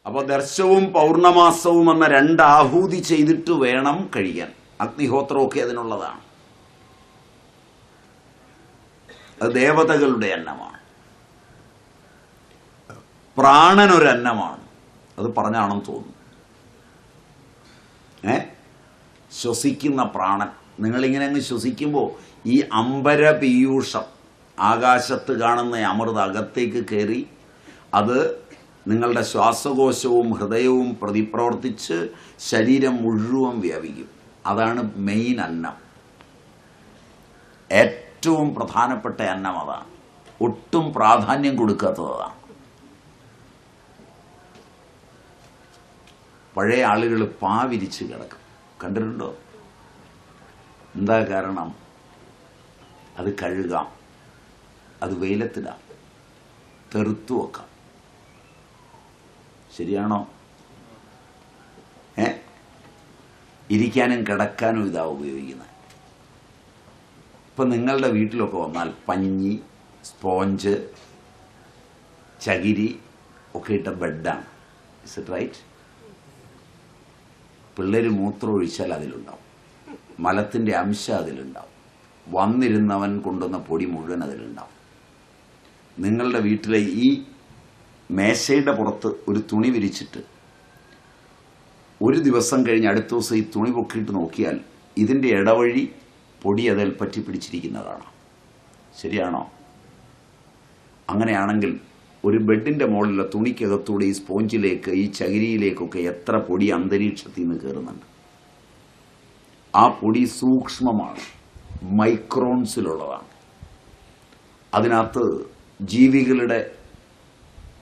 അപ്പോൾ ദർശവും പൗർണമാസവും എന്ന 2 ആഹൂതി ചെയ്തിട്ട് വേണം കഴിയാൻ. അഗ്നിഹോത്രമൊക്കെ അതിനുള്ളതാണ്. അത് ദേവതകളുടെ അന്നമാണ്. പ്രാണനൊരന്നമാണ്. അത് പറഞ്ഞാണെന്ന് തോന്നുന്നു. ശ്വസിക്കുന്ന പ്രാണൻ. നിങ്ങളിങ്ങനെ അങ്ങ് ശ്വസിക്കുമ്പോൾ ഈ അംബര പീയൂഷം, ആകാശത്ത് കാണുന്ന അമൃത അകത്തേക്ക് കയറി അത് നിങ്ങളുടെ ശ്വാസകോശവും ഹൃദയവും പ്രതിപ്രവർത്തിച്ച് ശരീരം മുഴുവൻ വ്യാപിക്കും. അതാണ് മെയിൻ അന്നം. ഏറ്റവും പ്രധാനപ്പെട്ട അന്നം അതാണ്. ഒട്ടും പ്രാധാന്യം കൊടുക്കാത്തതാണ്. പഴയ ആളുകൾ പാവിരിച്ച് കിടക്കും, കണ്ടിട്ടുണ്ടോ? എന്താ കാരണം? അത് കഴുകാം, അത് വെയിലത്തിടാം, തെറുത്തു വെക്കാം. ശരിയാണോ? ഇരിക്കാനും കിടക്കാനും ഇതാ ഉപയോഗിക്കുന്നത്. ഇപ്പം നിങ്ങളുടെ വീട്ടിലൊക്കെ വന്നാൽ പഞ്ഞി, സ്പോഞ്ച്, ചകിരി ഒക്കെ ഇട്ട ബെഡാണ്. Is it right? പിള്ളേർ മൂത്രം ഒഴിച്ചാൽ അതിലുണ്ടാവും, മലത്തിൻ്റെ അംശം അതിലുണ്ടാവും, വന്നിരുന്നവൻ കൊണ്ടുവന്ന പൊടി മുഴുവൻ അതിലുണ്ടാവും. നിങ്ങളുടെ വീട്ടിലെ ഈ മേശയുടെ പുറത്ത് ഒരു തുണി വിരിച്ചിട്ട് ഒരു ദിവസം കഴിഞ്ഞ് അടുത്ത ദിവസം ഈ തുണി പൊക്കിയിട്ട് നോക്കിയാൽ ഇതിൻ്റെ ഇടവഴി പൊടി അതിൽ പറ്റി പിടിച്ചിരിക്കുന്നതാണ്. ശരിയാണോ? അങ്ങനെയാണെങ്കിൽ ഒരു ബെഡിൻ്റെ മുകളിലുള്ള തുണിക്കകത്തൂടെ ഈ സ്പോഞ്ചിലേക്ക്, ഈ ചകിരിയിലേക്കൊക്കെ എത്ര പൊടി അന്തരീക്ഷത്തിൽ നിന്ന് കയറുന്നുണ്ട്. ആ പൊടി സൂക്ഷ്മമാണ്, മൈക്രോൺസിലുള്ളതാണ്. അതിനകത്ത് ജീവികളുടെ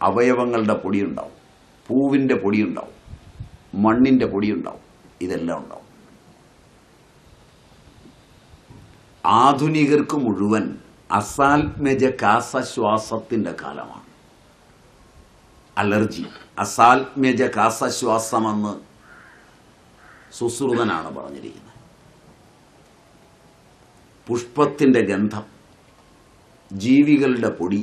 അവയവങ്ങളുടെ പൊടിയുണ്ടാവും, പൂവിൻ്റെ പൊടിയുണ്ടാവും, മണ്ണിൻ്റെ പൊടിയുണ്ടാവും, ഇതെല്ലാം ഉണ്ടാവും. ആധുനികർക്ക് മുഴുവൻ അസാൽമേജ കാസശ്വാസത്തിൻ്റെ കാലമാണ്. അലർജി, അസാൽമേജ കാസശ്വാസമെന്ന് സുശ്രുതനാണ് പറഞ്ഞിരിക്കുന്നത്. പുഷ്പത്തിൻ്റെ ഗന്ധം, ജീവികളുടെ പൊടി,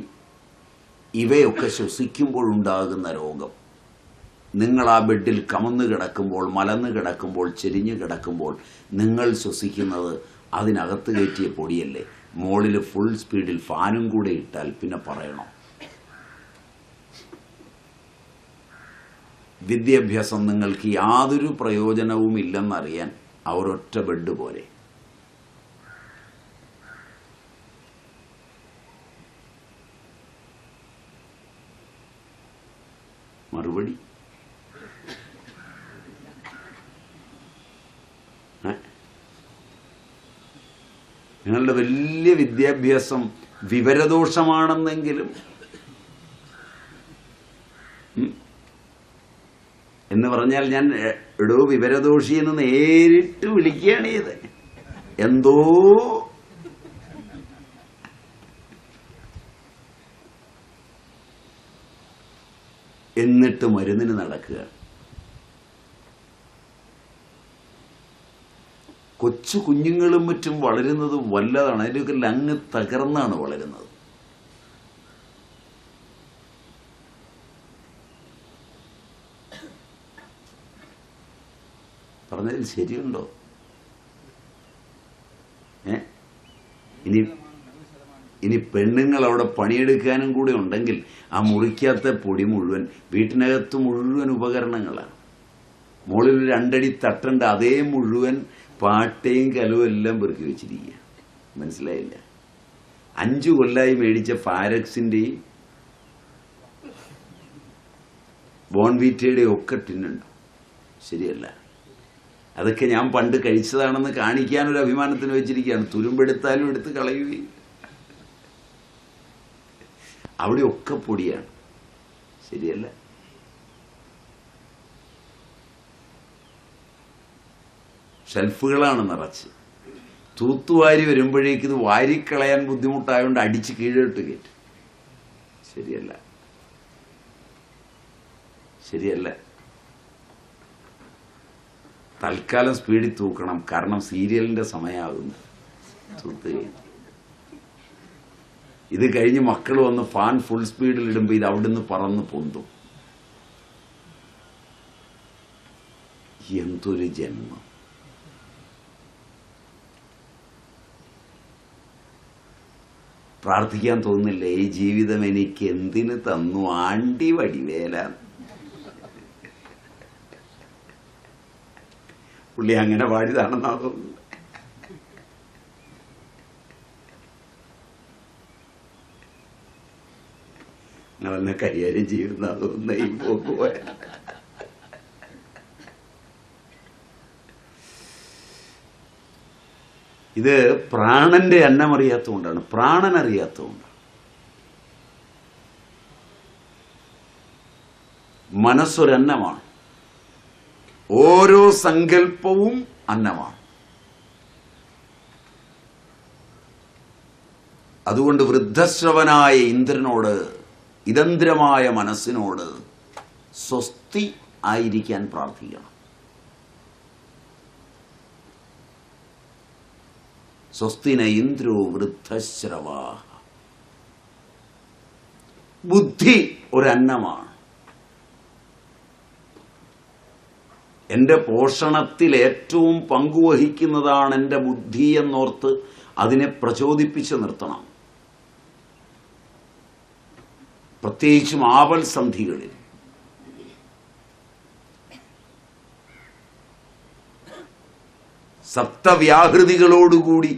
ഇവയൊക്കെ ശ്വസിക്കുമ്പോഴുണ്ടാകുന്ന രോഗം. നിങ്ങൾ ആ ബെഡിൽ കമന്ന് കിടക്കുമ്പോൾ, മലന്ന് കിടക്കുമ്പോൾ, ചെരിഞ്ഞു കിടക്കുമ്പോൾ നിങ്ങൾ ശ്വസിക്കുന്നത് അതിനകത്ത് കയറ്റിയ പൊടിയല്ലേ? മുകളിൽ ഫുൾ സ്പീഡിൽ ഫാനും കൂടെ ഇട്ടാൽ പിന്നെ പറയണോ? വിദ്യാഭ്യാസം നിങ്ങൾക്ക് യാതൊരു പ്രയോജനവും ഇല്ലെന്നറിയാൻ ആ ഒരൊറ്റ ബെഡ് പോലെ. മറുപടി നിങ്ങളുടെ വലിയ വിദ്യാഭ്യാസം വിവരദോഷമാണെന്നെങ്കിലും എന്ന് പറഞ്ഞാൽ ഞാൻ എടോ വിവരദോഷി എന്ന് നേരിട്ട് വിളിക്കുകയാണ് ചെയ്ത്. എന്തോ എന്നിട്ട് മരുന്നിന് നടക്കുക. കൊച്ചു കുഞ്ഞുങ്ങളും മറ്റും വളരുന്നത് വല്ലതാണ്. അതിൻ്റെയൊക്കെ ലങ് തകർന്നാണ് വളരുന്നത്. പറഞ്ഞതിൽ ശരിയുണ്ടോ? ഇനി പെണ്ണുങ്ങൾ അവിടെ പണിയെടുക്കാനും കൂടെ ഉണ്ടെങ്കിൽ ആ മുറിക്കാത്ത പൊടി മുഴുവൻ, വീട്ടിനകത്ത് മുഴുവൻ ഉപകരണങ്ങളാണ്. മുകളിൽ 2 അടി തട്ടുണ്ട്, അതേ മുഴുവൻ പാട്ടയും കലവും എല്ലാം പെറുക്കി വെച്ചിരിക്കുക. മനസ്സിലായില്ല? 5 കൊല്ലായി മേടിച്ച ഫാരക്സിൻ്റെയും ബോൺവീറ്റയുടെയും ഒക്കെ ടിന്നുണ്ട്. ശരിയല്ല? അതൊക്കെ ഞാൻ പണ്ട് കഴിച്ചതാണെന്ന് കാണിക്കാനൊരു അഭിമാനത്തിന് വെച്ചിരിക്കുകയാണ്. തുരുമ്പെടുത്താലും എടുത്ത് കളയുകയും. അവിടെയൊക്കെ പൊടിയാണ്. ശരിയല്ല? ഷെൽഫുകളാണ് നിറച്ച്. തൂത്തുവാരി വരുമ്പോഴേക്ക് ഇത് വാരിക്കളയാൻ ബുദ്ധിമുട്ടായതുകൊണ്ട് അടിച്ച് കീഴോട്ട് കയറ്റും. ശരിയല്ല? ശരിയല്ല? തൽക്കാലം സ്പീഡിൽ തൂക്കണം, കാരണം സീരിയലിന്റെ സമയമാകുന്നു. തൂത്ത് കഴിഞ്ഞു ഇത് കഴിഞ്ഞ് മക്കൾ വന്ന് ഫാൻ ഫുൾ സ്പീഡിൽ ഇടുമ്പോൾ ഇത് അവിടുന്ന് പറന്ന് പൊന്തും. എന്തൊരു ജന്മം! പ്രാർത്ഥിക്കാൻ തോന്നില്ലേ, ഈ ജീവിതം എനിക്ക് എന്തിന് തന്നു ആണ്ടി വടിവേല? പുള്ളി അങ്ങനെ പാടിയതാണെന്നാ തോന്നുന്നു. നിങ്ങളെന്നെ കൈകാര്യം ചെയ്യുന്ന തോന്നുന്ന ഈ പോക്കുപോയ ഇത് പ്രാണന്റെ അന്നം അറിയാത്തതുകൊണ്ടാണ്, പ്രാണൻ അറിയാത്തതുകൊണ്ടാണ്. മനസ്സൊരന്നമാണ്, ഓരോ സങ്കല്പവും അന്നമാണ്. അതുകൊണ്ട് വൃദ്ധശ്രവനായ ഇന്ദ്രനോട്, ഇതന്ത്രമായ മനസ്സിനോട് സ്വസ്തി ആയിരിക്കാൻ പ്രാർത്ഥിക്കണം. സ്വസ്തിന ഇന്ദ്രോ വൃദ്ധശ്രവാ. ബുദ്ധി ഒരന്നമാണ്. എൻ്റെ പോഷണത്തിൽ ഏറ്റവും പങ്കുവഹിക്കുന്നതാണ് എൻ്റെ ബുദ്ധി എന്നോർത്ത് അതിനെ പ്രചോദിപ്പിച്ച് നിർത്തണം. പ്രത്യേകിച്ചും ആവൽ സന്ധികളിൽ. സപ്തവ്യാഹൃതികളോടുകൂടി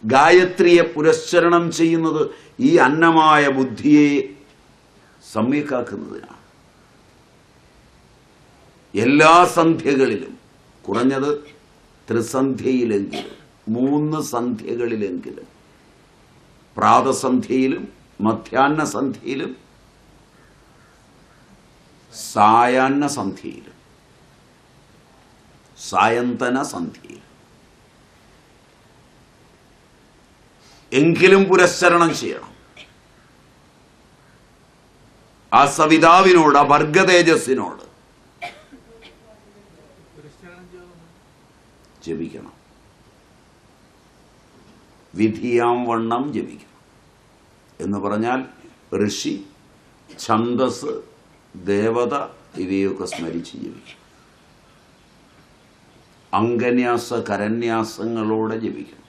ഗായത്രിയെ പുരസ്ചരണം ചെയ്യുന്നത് ഈ അന്നമായ ബുദ്ധിയെ സമ്യക്കാക്കുന്നതിനാണ്. എല്ലാ സന്ധ്യകളിലും, കുറഞ്ഞത് ത്രിസന്ധ്യയിലെങ്കിലും, 3 സന്ധ്യകളിലെങ്കിലും, പ്രാതസന്ധ്യയിലും മധ്യാഹ്ന സന്ധ്യയിലും സായാഹ്ന സന്ധ്യയിലും സായന്തന സന്ധ്യയിലും എങ്കിലും പുരസ്ചരണം ചെയ്യണം. ആ സവിതാവിനോട്, ആ വർഗതേജസ്സിനോട് ജപിക്കണം. വിധിയാം വണ്ണം ജപിക്കണം എന്ന് പറഞ്ഞാൽ ഋഷി, ഛന്ദസ്, ദേവത ഇവയൊക്കെ സ്മരിച്ച് ജപിക്കണം. അംഗന്യാസ കരന്യാസങ്ങളോടെ ജപിക്കണം.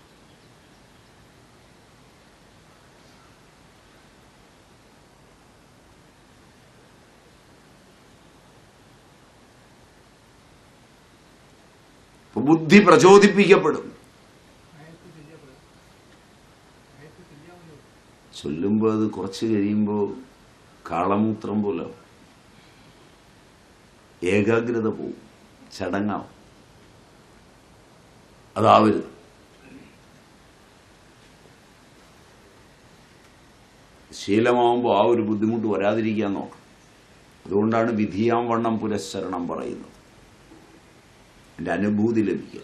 ബുദ്ധി പ്രചോദിപ്പിക്കപ്പെടും. ചൊല്ലുമ്പോൾ അത് കുറച്ച് കഴിയുമ്പോൾ കാളമൂത്രം പോലെ ഏകാഗ്രത പോവും, ചടങ്ങാവും. അതാവരുത്. ശീലമാവുമ്പോൾ ആ ഒരു ബുദ്ധിമുട്ട് വരാതിരിക്കാൻ നോക്കണം. അതുകൊണ്ടാണ് വിധിയാം വണ്ണം പുരസ്ചരണം പറയുന്നത്. എൻ്റെ അനുഭൂതി ലഭിക്കുക.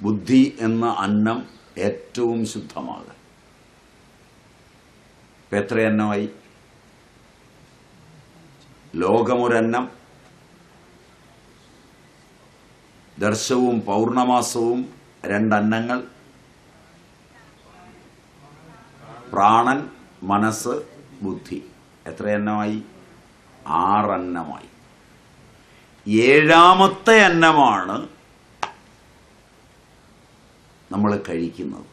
ബുദ്ധി എന്ന അന്നം ഏറ്റവും ശുദ്ധമാകുക. ഇപ്പം എത്ര അന്നമായി? ലോകമൊരന്നം, ദർശവും പൗർണമാസവും 2 അന്നങ്ങൾ, പ്രാണൻ, മനസ്സ്, ബുദ്ധി. എത്ര അന്നമായി? 6 അന്നമായി. 7ാമത്തെ അന്നമാണ് നമ്മൾ കഴിക്കുന്നത്.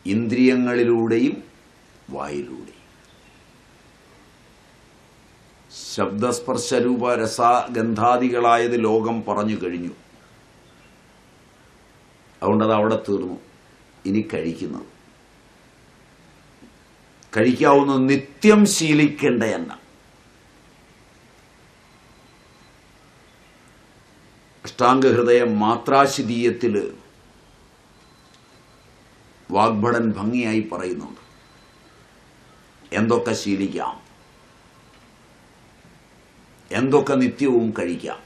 ഇന്ദ്രിയങ്ങളിലൂടെയും വായിലൂടെയും. ശബ്ദസ്പർശരൂപ രസഗന്ധാദികളായത് ലോകം പറഞ്ഞു കഴിഞ്ഞു. അതുകൊണ്ടത് അവിടെ തീർന്നു. ഇനി കഴിക്കുന്നത്, കഴിക്കാവുന്ന നിത്യം ശീലിക്കേണ്ട എണ്ണ. അഷ്ടാംഗഹൃദയം മാത്രാശിതീയത്തിൽ വാഗ്ഭടൻ ഭംഗിയായി പറയുന്നുണ്ട്. എന്തൊക്കെ ശീലിക്കാം, എന്തൊക്കെ നിത്യവും കഴിക്കാം.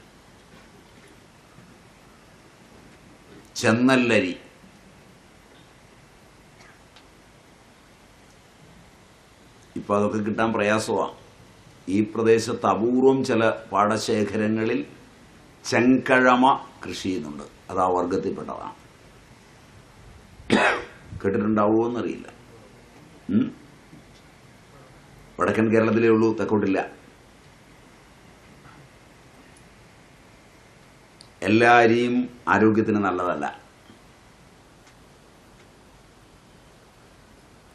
ചെന്നല്ലരി, ഇപ്പം അതൊക്കെ കിട്ടാൻ പ്രയാസമാണ്. ഈ പ്രദേശത്ത് അപൂർവം ചില പാടശേഖരങ്ങളിൽ ചെങ്കഴമ കൃഷി ചെയ്യുന്നുണ്ട്. അത് ആ വർഗത്തിൽപ്പെട്ടതാണ്. കേട്ടിട്ടുണ്ടാവുമോ എന്നറിയില്ല. വടക്കൻ കേരളത്തിലേ ഉള്ളൂ, തെക്കോട്ടില്ല. എല്ലാ അരിയും ആരോഗ്യത്തിന് നല്ലതല്ല.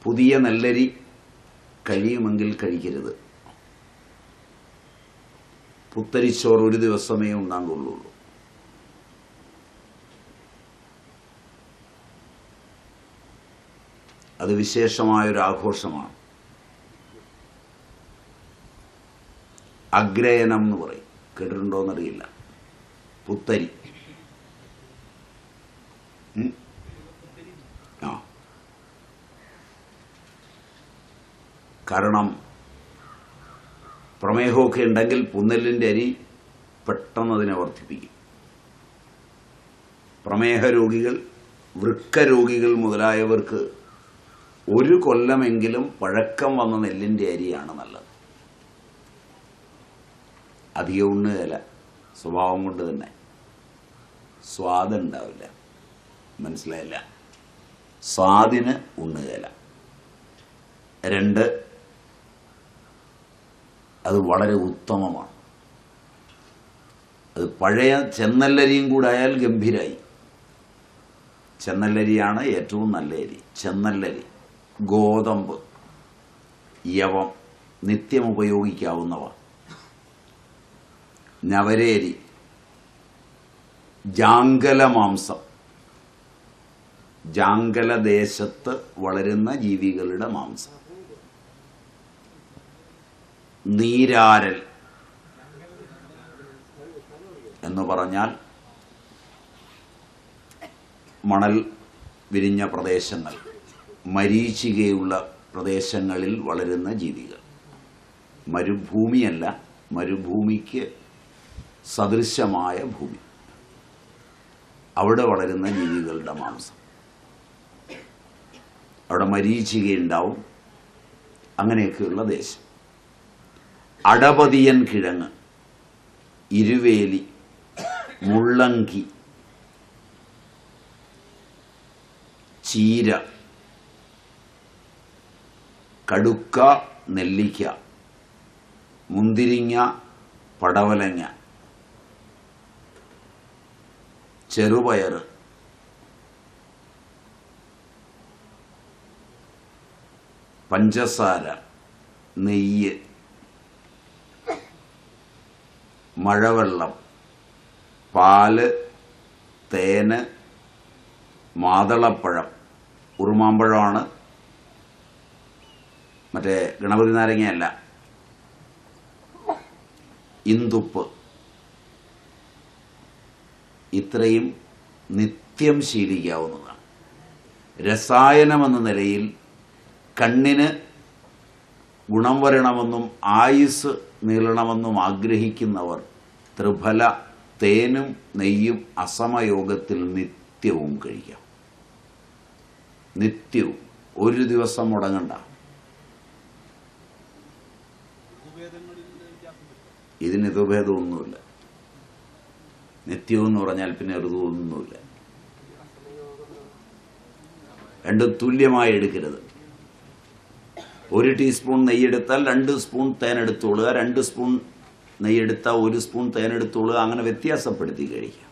പുതിയ നെല്ലരി കഴിയുമെങ്കിൽ കഴിക്കരുത്. പുത്തരിച്ചോറ് ഒരു ദിവസമേ ഉണ്ണാൻ കൊള്ളുള്ളൂ. അത് വിശേഷമായൊരാഘോഷമാണ്. അഗ്രയനം എന്ന് പറയും, കേട്ടിട്ടുണ്ടോയെന്നറിയില്ല. പുത്തരി ആ കാരണം പ്രമേഹമൊക്കെ ഉണ്ടെങ്കിൽ പുന്നെല്ലിൻ്റെ അരി പെട്ടെന്ന് അതിനെ വർദ്ധിപ്പിക്കും. പ്രമേഹ രോഗികൾ, വൃക്ക രോഗികൾ മുതലായവർക്ക് 1 കൊല്ലമെങ്കിലും പഴക്കം വന്ന നെല്ലിൻ്റെ അരിയാണ് നല്ലത്. അധികം ഉണ്ണുകയില്ല, സ്വഭാവം കൊണ്ട് തന്നെ സ്വാദുണ്ടാവില്ല. മനസ്സിലായില്ല? സ്വാദിന് ഉണ്ണുകയില്ല. 2, അത് വളരെ ഉത്തമമാണ്. അത് പഴയ ചെന്നല്ലരിയും കൂടെ ആയാൽ ഗംഭീരായി. ചെന്നല്ലരിയാണ് ഏറ്റവും നല്ല അരി. ചെന്നല്ലരി, ഗോതമ്പ്, യവം നിത്യം ഉപയോഗിക്കാവുന്നവ, ഞവരേരി, ജാങ്കല മാംസം, ജാങ്കല ദേശത്ത് വളരുന്ന ജീവികളുടെ മാംസം, നീരാരൽ എന്ന് പറഞ്ഞാൽ മണൽ വിരിഞ്ഞ പ്രദേശങ്ങൾ, മരീചികയുള്ള പ്രദേശങ്ങളിൽ വളരുന്ന ജീവികൾ. മരുഭൂമിയല്ല, മരുഭൂമിക്ക് സദൃശമായ ഭൂമി, അവിടെ വളരുന്ന ജീവികളുടെ മാംസം. അവിടെ മരീചികയുണ്ടാവും. അങ്ങനെയൊക്കെയുള്ള ദേശം. അടപതിയൻ കിഴങ്ങ്, ഇരുവേലി, മുള്ളങ്കി, ചീര, കടുക്ക, നെല്ലിക്ക, മുന്തിരിങ്ങ, പടവലങ്ങ, ചെറുപയർ, പഞ്ചസാര, നെയ്യ്, മഴവെള്ളം, പാല്, തേന്, മാതളപ്പഴം, ഉറുമാമ്പഴമാണ്, മറ്റേ ഗണപതി നാരങ്ങയല്ല, ഇന്ദുപ്പ്, ഇത്രയും നിത്യം ശീലിക്കാവുന്നതാണ്. രസായനമെന്ന നിലയിൽ കണ്ണിന് ഗുണം വരണമെന്നും ആയുസ് നീളണമെന്നും ആഗ്രഹിക്കുന്നവർ ത്രിഫല, തേനും നെയ്യും അസമയോഗത്തിൽ നിത്യവും കഴിക്കാം. നിത്യവും, ഒരു ദിവസം മുടങ്ങണ്ട. ഇതിന് ഋതുഭേദമൊന്നുമില്ല. നിത്യവും എന്ന് പറഞ്ഞാൽ പിന്നെ ഋതുവൊന്നുമില്ല. രണ്ടും തുല്യമായി എടുക്കരുത്. 1 ടീസ്പൂൺ നെയ്യെടുത്താൽ 2 സ്പൂൺ തേനെടുത്തോളുക, 2 സ്പൂൺ നെയ്യെടുത്താൽ 1 സ്പൂൺ തേനെടുത്തോളുക. അങ്ങനെ വ്യത്യാസപ്പെടുത്തി കഴിക്കാം.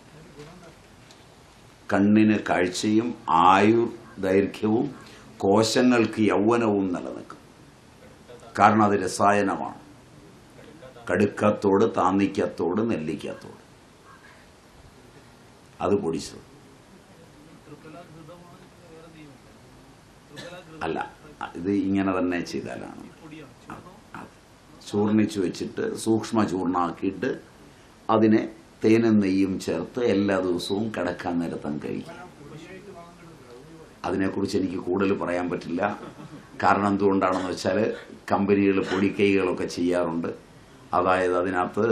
കണ്ണിന് കാഴ്ചയും ആയുർദൈർഘ്യവും കോശങ്ങൾക്ക് യൗവനവും നിലനിൽക്കും. കാരണം അത് രസായനമാണ്. കടുക്കത്തോട്, താന്നിക്കത്തോട്, നെല്ലിക്കത്തോട് അത് പൊടിച്ചത് അല്ല. ഇത് ഇങ്ങനെ തന്നെ ചെയ്താലാണ്. ചൂർണിച്ച് വെച്ചിട്ട് സൂക്ഷ്മ ചൂർണ്ണാക്കിയിട്ട് അതിനെ തേനും നെയ്യും ചേർത്ത് എല്ലാ ദിവസവും കിടക്കാൻ നേരത്തും കഴിക്കും. അതിനെക്കുറിച്ച് എനിക്ക് കൂടുതൽ പറയാൻ പറ്റില്ല. കാരണം എന്തുകൊണ്ടാണെന്ന് വെച്ചാൽ കമ്പനികൾ പൊടിക്കൈകളൊക്കെ ചെയ്യാറുണ്ട്. അതായത് അതിനകത്ത്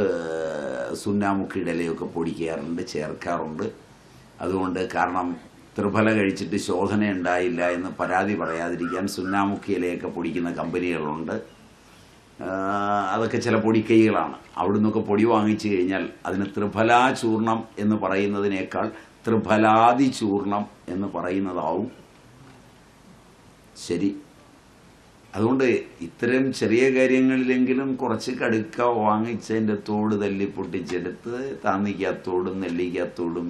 സുന്നാമുക്കിയുടെ ഇലയൊക്കെ പൊടിക്കാറുണ്ട്, ചേർക്കാറുണ്ട്. അതുകൊണ്ട് കാരണം ത്രിഫല കഴിച്ചിട്ട് ശോധന ഉണ്ടായില്ല എന്ന് പരാതി പറയാതിരിക്കാൻ സുന്നാമുക്കി ഇലയൊക്കെ പൊടിക്കുന്ന കമ്പനികളുണ്ട്. അതൊക്കെ ചില പൊടിക്കൈകളാണ്. അവിടെ നിന്നൊക്കെ പൊടി വാങ്ങിച്ചു കഴിഞ്ഞാൽ അതിന് ത്രിഫലാ ചൂർണം എന്ന് പറയുന്നതിനേക്കാൾ ത്രിഫലാദി ചൂർണം എന്ന് പറയുന്നതാവും ശരി. അതുകൊണ്ട് ഇത്തരം ചെറിയ കാര്യങ്ങളിലെങ്കിലും കുറച്ച് കടുക്ക വാങ്ങിച്ചതിൻ്റെ തോട് തല്ലി പൊട്ടിച്ചെടുത്ത് താന്നിക്കാത്തോടും നെല്ലിക്കാത്തോടും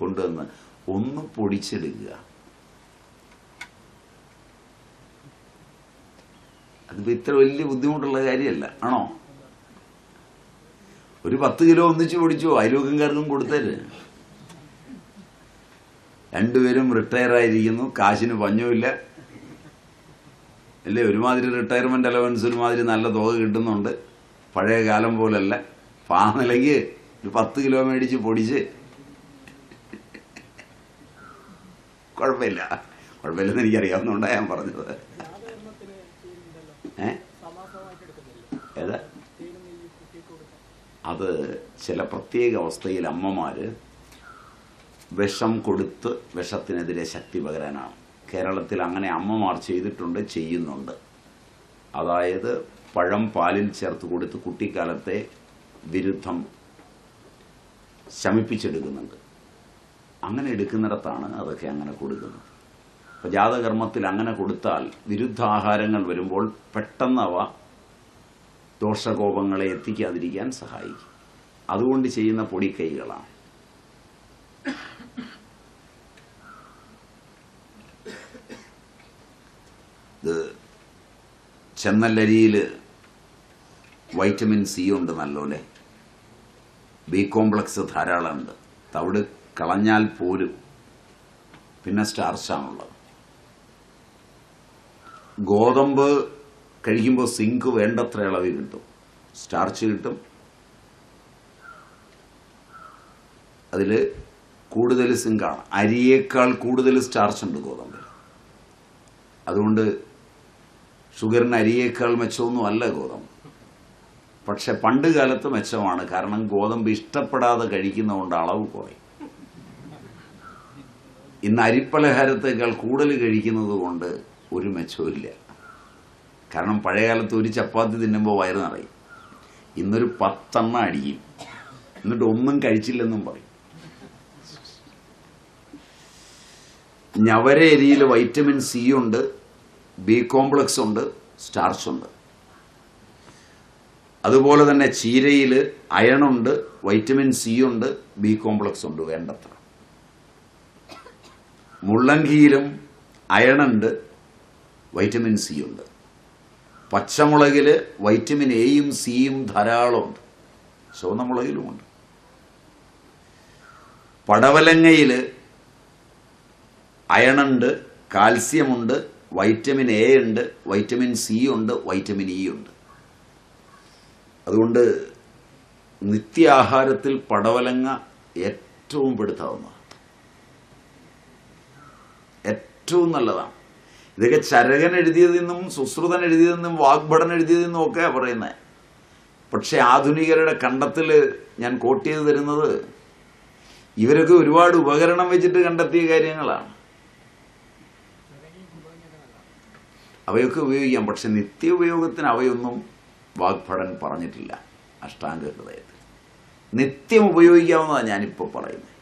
കൊണ്ടുവന്ന് ഒന്ന് പൊടിച്ചെടുക്കുക. അതിപ്പോൾ ഇത്ര വലിയ ബുദ്ധിമുട്ടുള്ള കാര്യമല്ല, ആണോ? ഒരു 10 കിലോ ഒന്നിച്ച് പൊടിച്ചോ, അയൽവക്കംകാർക്കും കൊടുത്തര്. രണ്ടുപേരും റിട്ടയറായിരിക്കുന്നു, കാശിന് പഞ്ഞുമില്ല അല്ലേ? ഒരുമാതിരി റിട്ടയർമെന്റ് അലവൻസ് ഒരുമാതിരി നല്ല തുക കിട്ടുന്നുണ്ട്, പഴയ കാലം പോലല്ല. ആ നിലയ്ക്ക് ഒരു 10 കിലോ മേടിച്ച് പൊടിച്ച് കുഴപ്പമില്ലെന്ന് എനിക്കറിയാവുന്നതുകൊണ്ടാണ് ഞാൻ പറഞ്ഞത്. ഏതാ അത്? ചില പ്രത്യേക അവസ്ഥയിൽ അമ്മമാര് വിഷം കൊടുത്ത് വിഷത്തിനെതിരെ ശക്തി പകരാനാണ്. കേരളത്തിൽ അങ്ങനെ അമ്മമാർ ചെയ്തിട്ടുണ്ട്, ചെയ്യുന്നുണ്ട്. അതായത് പഴം പാലിൽ ചേർത്ത് കൊടുത്ത് കുട്ടിക്കാലത്തെ വിരുദ്ധം ശമിപ്പിച്ചെടുക്കുന്നുണ്ട്. അങ്ങനെ എടുക്കുന്നിടത്താണ് അതൊക്കെ അങ്ങനെ കൊടുക്കുന്നത്. അപ്പോൾ ജാതകർമ്മത്തിൽ അങ്ങനെ കൊടുത്താൽ വിരുദ്ധാഹാരങ്ങൾ വരുമ്പോൾ പെട്ടെന്ന് അവ ദോഷകോപങ്ങളെ എത്തിക്കാതിരിക്കാൻ സഹായിക്കും. അതുകൊണ്ട് ചെയ്യുന്ന പൊടിക്കൈകളാണ്. ഇത് ചെന്നല്ലരിയിൽ വൈറ്റമിൻ സി ഉണ്ട് നല്ലോലെ, ബി കോംപ്ലക്സ് ധാരാളമുണ്ട്. തവിട് കളഞ്ഞാൽ പോലും പിന്നെ സ്റ്റാർച്ചാണുള്ളത്. ഗോതമ്പ് കഴിക്കുമ്പോൾ സിങ്ക് വേണ്ടത്ര അളവിൽ കിട്ടും, സ്റ്റാർച്ച് കിട്ടും. അതിൽ കൂടുതൽ സിങ്കാണ്. അരിയേക്കാൾ കൂടുതൽ സ്റ്റാർച്ച് ഉണ്ട് ഗോതമ്പിൽ. അതുകൊണ്ട് ഷുഗറിന് അരിയേക്കാൾ മെച്ചമൊന്നും അല്ല ഗോതമ്പ്. പക്ഷെ പണ്ട് കാലത്ത് മെച്ചമാണ്. കാരണം ഗോതമ്പ് ഇഷ്ടപ്പെടാതെ കഴിക്കുന്നതുകൊണ്ട് അളവ് കുറയും. ഇന്ന് അരിപ്പലഹാരത്തേക്കാൾ കൂടുതൽ കഴിക്കുന്നത് കൊണ്ട് ഒരു മെച്ചവും. കാരണം പഴയകാലത്ത് ഒരു ചപ്പാത്തി തിന്നുമ്പോൾ വയറ് നിറയും. ഇന്നൊരു 10 എണ്ണം അടിക്കും, എന്നിട്ട് ഒന്നും കഴിച്ചില്ലെന്നും പറയും. ഞവര അരിയിൽ വൈറ്റമിൻ സി ഉണ്ട്, ബി കോംപ്ലക്സ് ഉണ്ട്, സ്റ്റാർച്ച് ഉണ്ട്. അതുപോലെ തന്നെ ചീരയിൽ അയണുണ്ട്, വൈറ്റമിൻ സി ഉണ്ട്, ബി കോംപ്ലക്സ് ഉണ്ട് വേണ്ടത്ര. മുള്ളങ്കിയിലും അയണുണ്ട്, വൈറ്റമിൻ സി ഉണ്ട്. പച്ചമുളകിൽ വൈറ്റമിൻ എയും സിയും ധാരാളമുണ്ട്, ചുവന്ന മുളകിലുമുണ്ട്. പടവലങ്ങയിൽ അയണുണ്ട്, കാൽസ്യമുണ്ട്, വൈറ്റമിൻ എ ഉണ്ട്, വൈറ്റമിൻ സി ഉണ്ട്, വൈറ്റമിൻ ഇ ഉണ്ട്. അതുകൊണ്ട് നിത്യാഹാരത്തിൽ പടവലങ്ങ ഏറ്റവും പെടുത്താവുന്നതാണ്, ഏറ്റവും നല്ലതാണ്. ഇതൊക്കെ ചരകൻ എഴുതിയതിൽ നിന്നും സുശ്രുതൻ എഴുതിയതിൽ നിന്നും വാഗ്ഭടൻ എഴുതിയതിൽ നിന്നും ഒക്കെ പറയുന്നത്. പക്ഷെ ആധുനികരുടെ കണ്ടെത്തൽ ഞാൻ കോട്ട് ചെയ്ത് തരുന്നത് ഇവരൊക്കെ ഒരുപാട് ഉപകരണം വെച്ചിട്ട് കണ്ടെത്തിയ കാര്യങ്ങളാണ്. അവയൊക്കെ ഉപയോഗിക്കാം, പക്ഷെ നിത്യ ഉപയോഗത്തിന് അവയൊന്നും വാഗ്ഭടൻ പറഞ്ഞിട്ടില്ല അഷ്ടാംഗ ഹൃദയത്തിൽ. നിത്യം ഉപയോഗിക്കാവുന്നതാണ് ഞാനിപ്പോൾ പറയുന്നത്.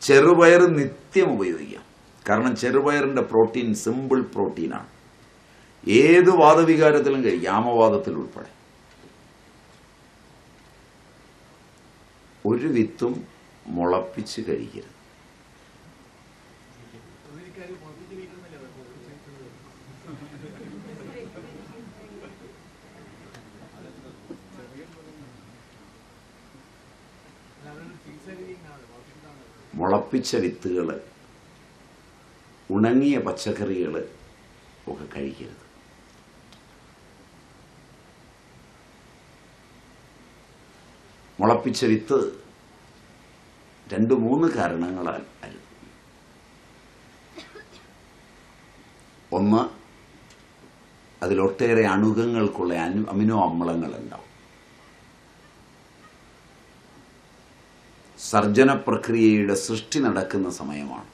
ചെറുപയർ നിത്യം ഉപയോഗിക്കാം. കാരണം ചെറുപയറിൻ്റെ പ്രോട്ടീൻ സിമ്പിൾ പ്രോട്ടീനാണ്. ഏത് വാദവികാരത്തിലും കഴിക്കും, ആമവാദത്തിൽ ഉൾപ്പെടെ. ഒരു വിത്തും മുളപ്പിച്ച് കഴിക്കരുത്. മുളപ്പിച്ച വിത്തുകൾ, ഉണങ്ങിയ പച്ചക്കറികൾ ഒക്കെ കഴിക്കരുത്. മുളപ്പിച്ച വിത്ത് 2-3 കാരണങ്ങളാൽ അരുത്. ഒന്ന്, അതിലൊട്ടേറെ അണുകങ്ങൾക്കുള്ള അമിനോ അമ്ലങ്ങളുണ്ടാവും. സർജന പ്രക്രിയയുടെ സൃഷ്ടി നടക്കുന്ന സമയമാണ്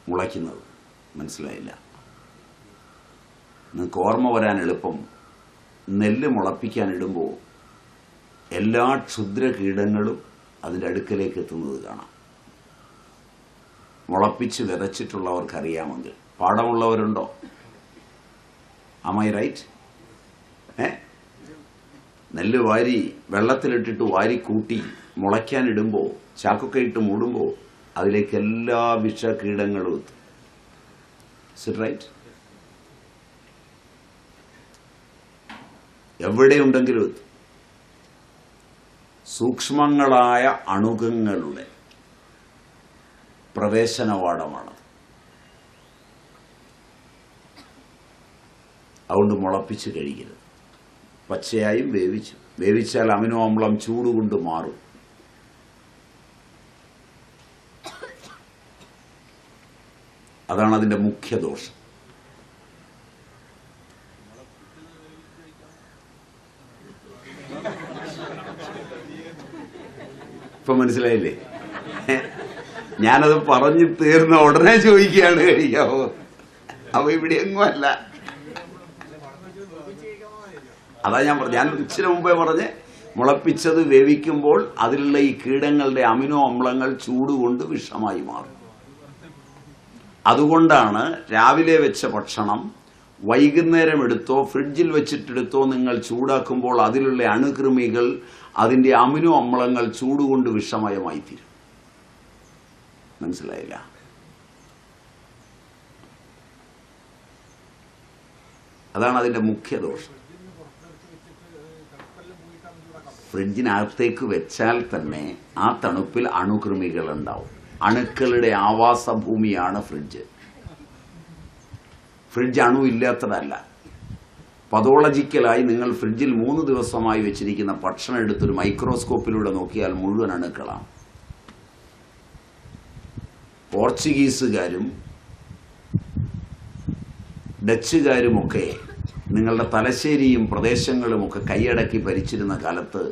മുളയ്ക്കുന്നത്. മനസ്സിലായില്ല? നിങ്ങൾക്ക് ഓർമ്മ വരാൻ എളുപ്പം, നെല്ല് മുളപ്പിക്കാൻ ഇടുമ്പോൾ എല്ലാ ക്ഷുദ്ര കീടങ്ങളും അതിൻ്റെ അടുക്കലേക്ക് എത്തുന്നത് കാണാം. മുളപ്പിച്ച് വിതച്ചിട്ടുള്ളവർക്കറിയാമെങ്കിൽ. പാടമുള്ളവരുണ്ടോ? Am I right? നെല്ല് വാരി വെള്ളത്തിലിട്ടിട്ട് വാരി കൂട്ടി മുളയ്ക്കാനിടുമ്പോൾ ചാക്കൊക്കെ ഇട്ട് മൂടുമ്പോൾ അതിലേക്ക് എല്ലാ വിഷകീടങ്ങളും എത്തും. Is it right? എവിടെയുണ്ടെങ്കിലും എത്തും. സൂക്ഷ്മങ്ങളായ അണുകങ്ങളുടെ പ്രവേശനവാടമാണ്. അതുകൊണ്ട് മുളപ്പിച്ച് കഴിക്കരുത്. പച്ചയായും വേവിച്ചാൽ അമിനോ അമ്ലം ചൂടുകൊണ്ട് മാറും. അതാണ് അതിൻ്റെ മുഖ്യ ദോഷം. ഇപ്പൊ മനസ്സിലായില്ലേ? ഞാനത് പറഞ്ഞു തീർന്ന ഉടനെ ചോദിക്കുകയാണ് കഴിക്കാവോ? അപ്പൊ ഇവിടെ എങ്ങുമല്ല. അതാ ഞാൻ ഇച്ചിരി മുമ്പേ പറഞ്ഞ് മുളപ്പിച്ചത് വേവിക്കുമ്പോൾ അതിലുള്ള ഈ കീടങ്ങളുടെ അമിനോ അമ്ലങ്ങൾ ചൂടുകൊണ്ട് വിഷമായി മാറും. അതുകൊണ്ടാണ് രാവിലെ വെച്ച ഭക്ഷണം വൈകുന്നേരം എടുത്തോ ഫ്രിഡ്ജിൽ വെച്ചിട്ടെടുത്തോ നിങ്ങൾ ചൂടാക്കുമ്പോൾ അതിലുള്ള അണുകൃമികൾ അതിൻ്റെ അമിനോ അമ്ലങ്ങൾ ചൂടുകൊണ്ട് വിഷമയമായി തീരും. മനസ്സിലായില്ല? അതാണ് അതിൻ്റെ മുഖ്യ ദോഷം. ഫ്രിഡ്ജിനകത്തേക്ക് വെച്ചാൽ തന്നെ ആ തണുപ്പിൽ അണുകൃമികൾ ഉണ്ടാവും. അണുക്കളുടെ ആവാസഭൂമിയാണ് ഫ്രിഡ്ജ്. ഫ്രിഡ്ജ് അണു ഇല്ലാത്തതല്ല. പതോളജിക്കലായി നിങ്ങൾ ഫ്രിഡ്ജിൽ 3 ദിവസമായി വെച്ചിരിക്കുന്ന ഭക്ഷണം എടുത്തൊരു മൈക്രോസ്കോപ്പിലൂടെ നോക്കിയാൽ മുഴുവൻ അണുക്കളാണ്. പോർച്ചുഗീസുകാരും ഡച്ചുകാരുമൊക്കെ നിങ്ങളുടെ തലശ്ശേരിയും പ്രദേശങ്ങളുമൊക്കെ കൈയടക്കി ഭരിച്ചിരുന്ന കാലത്ത്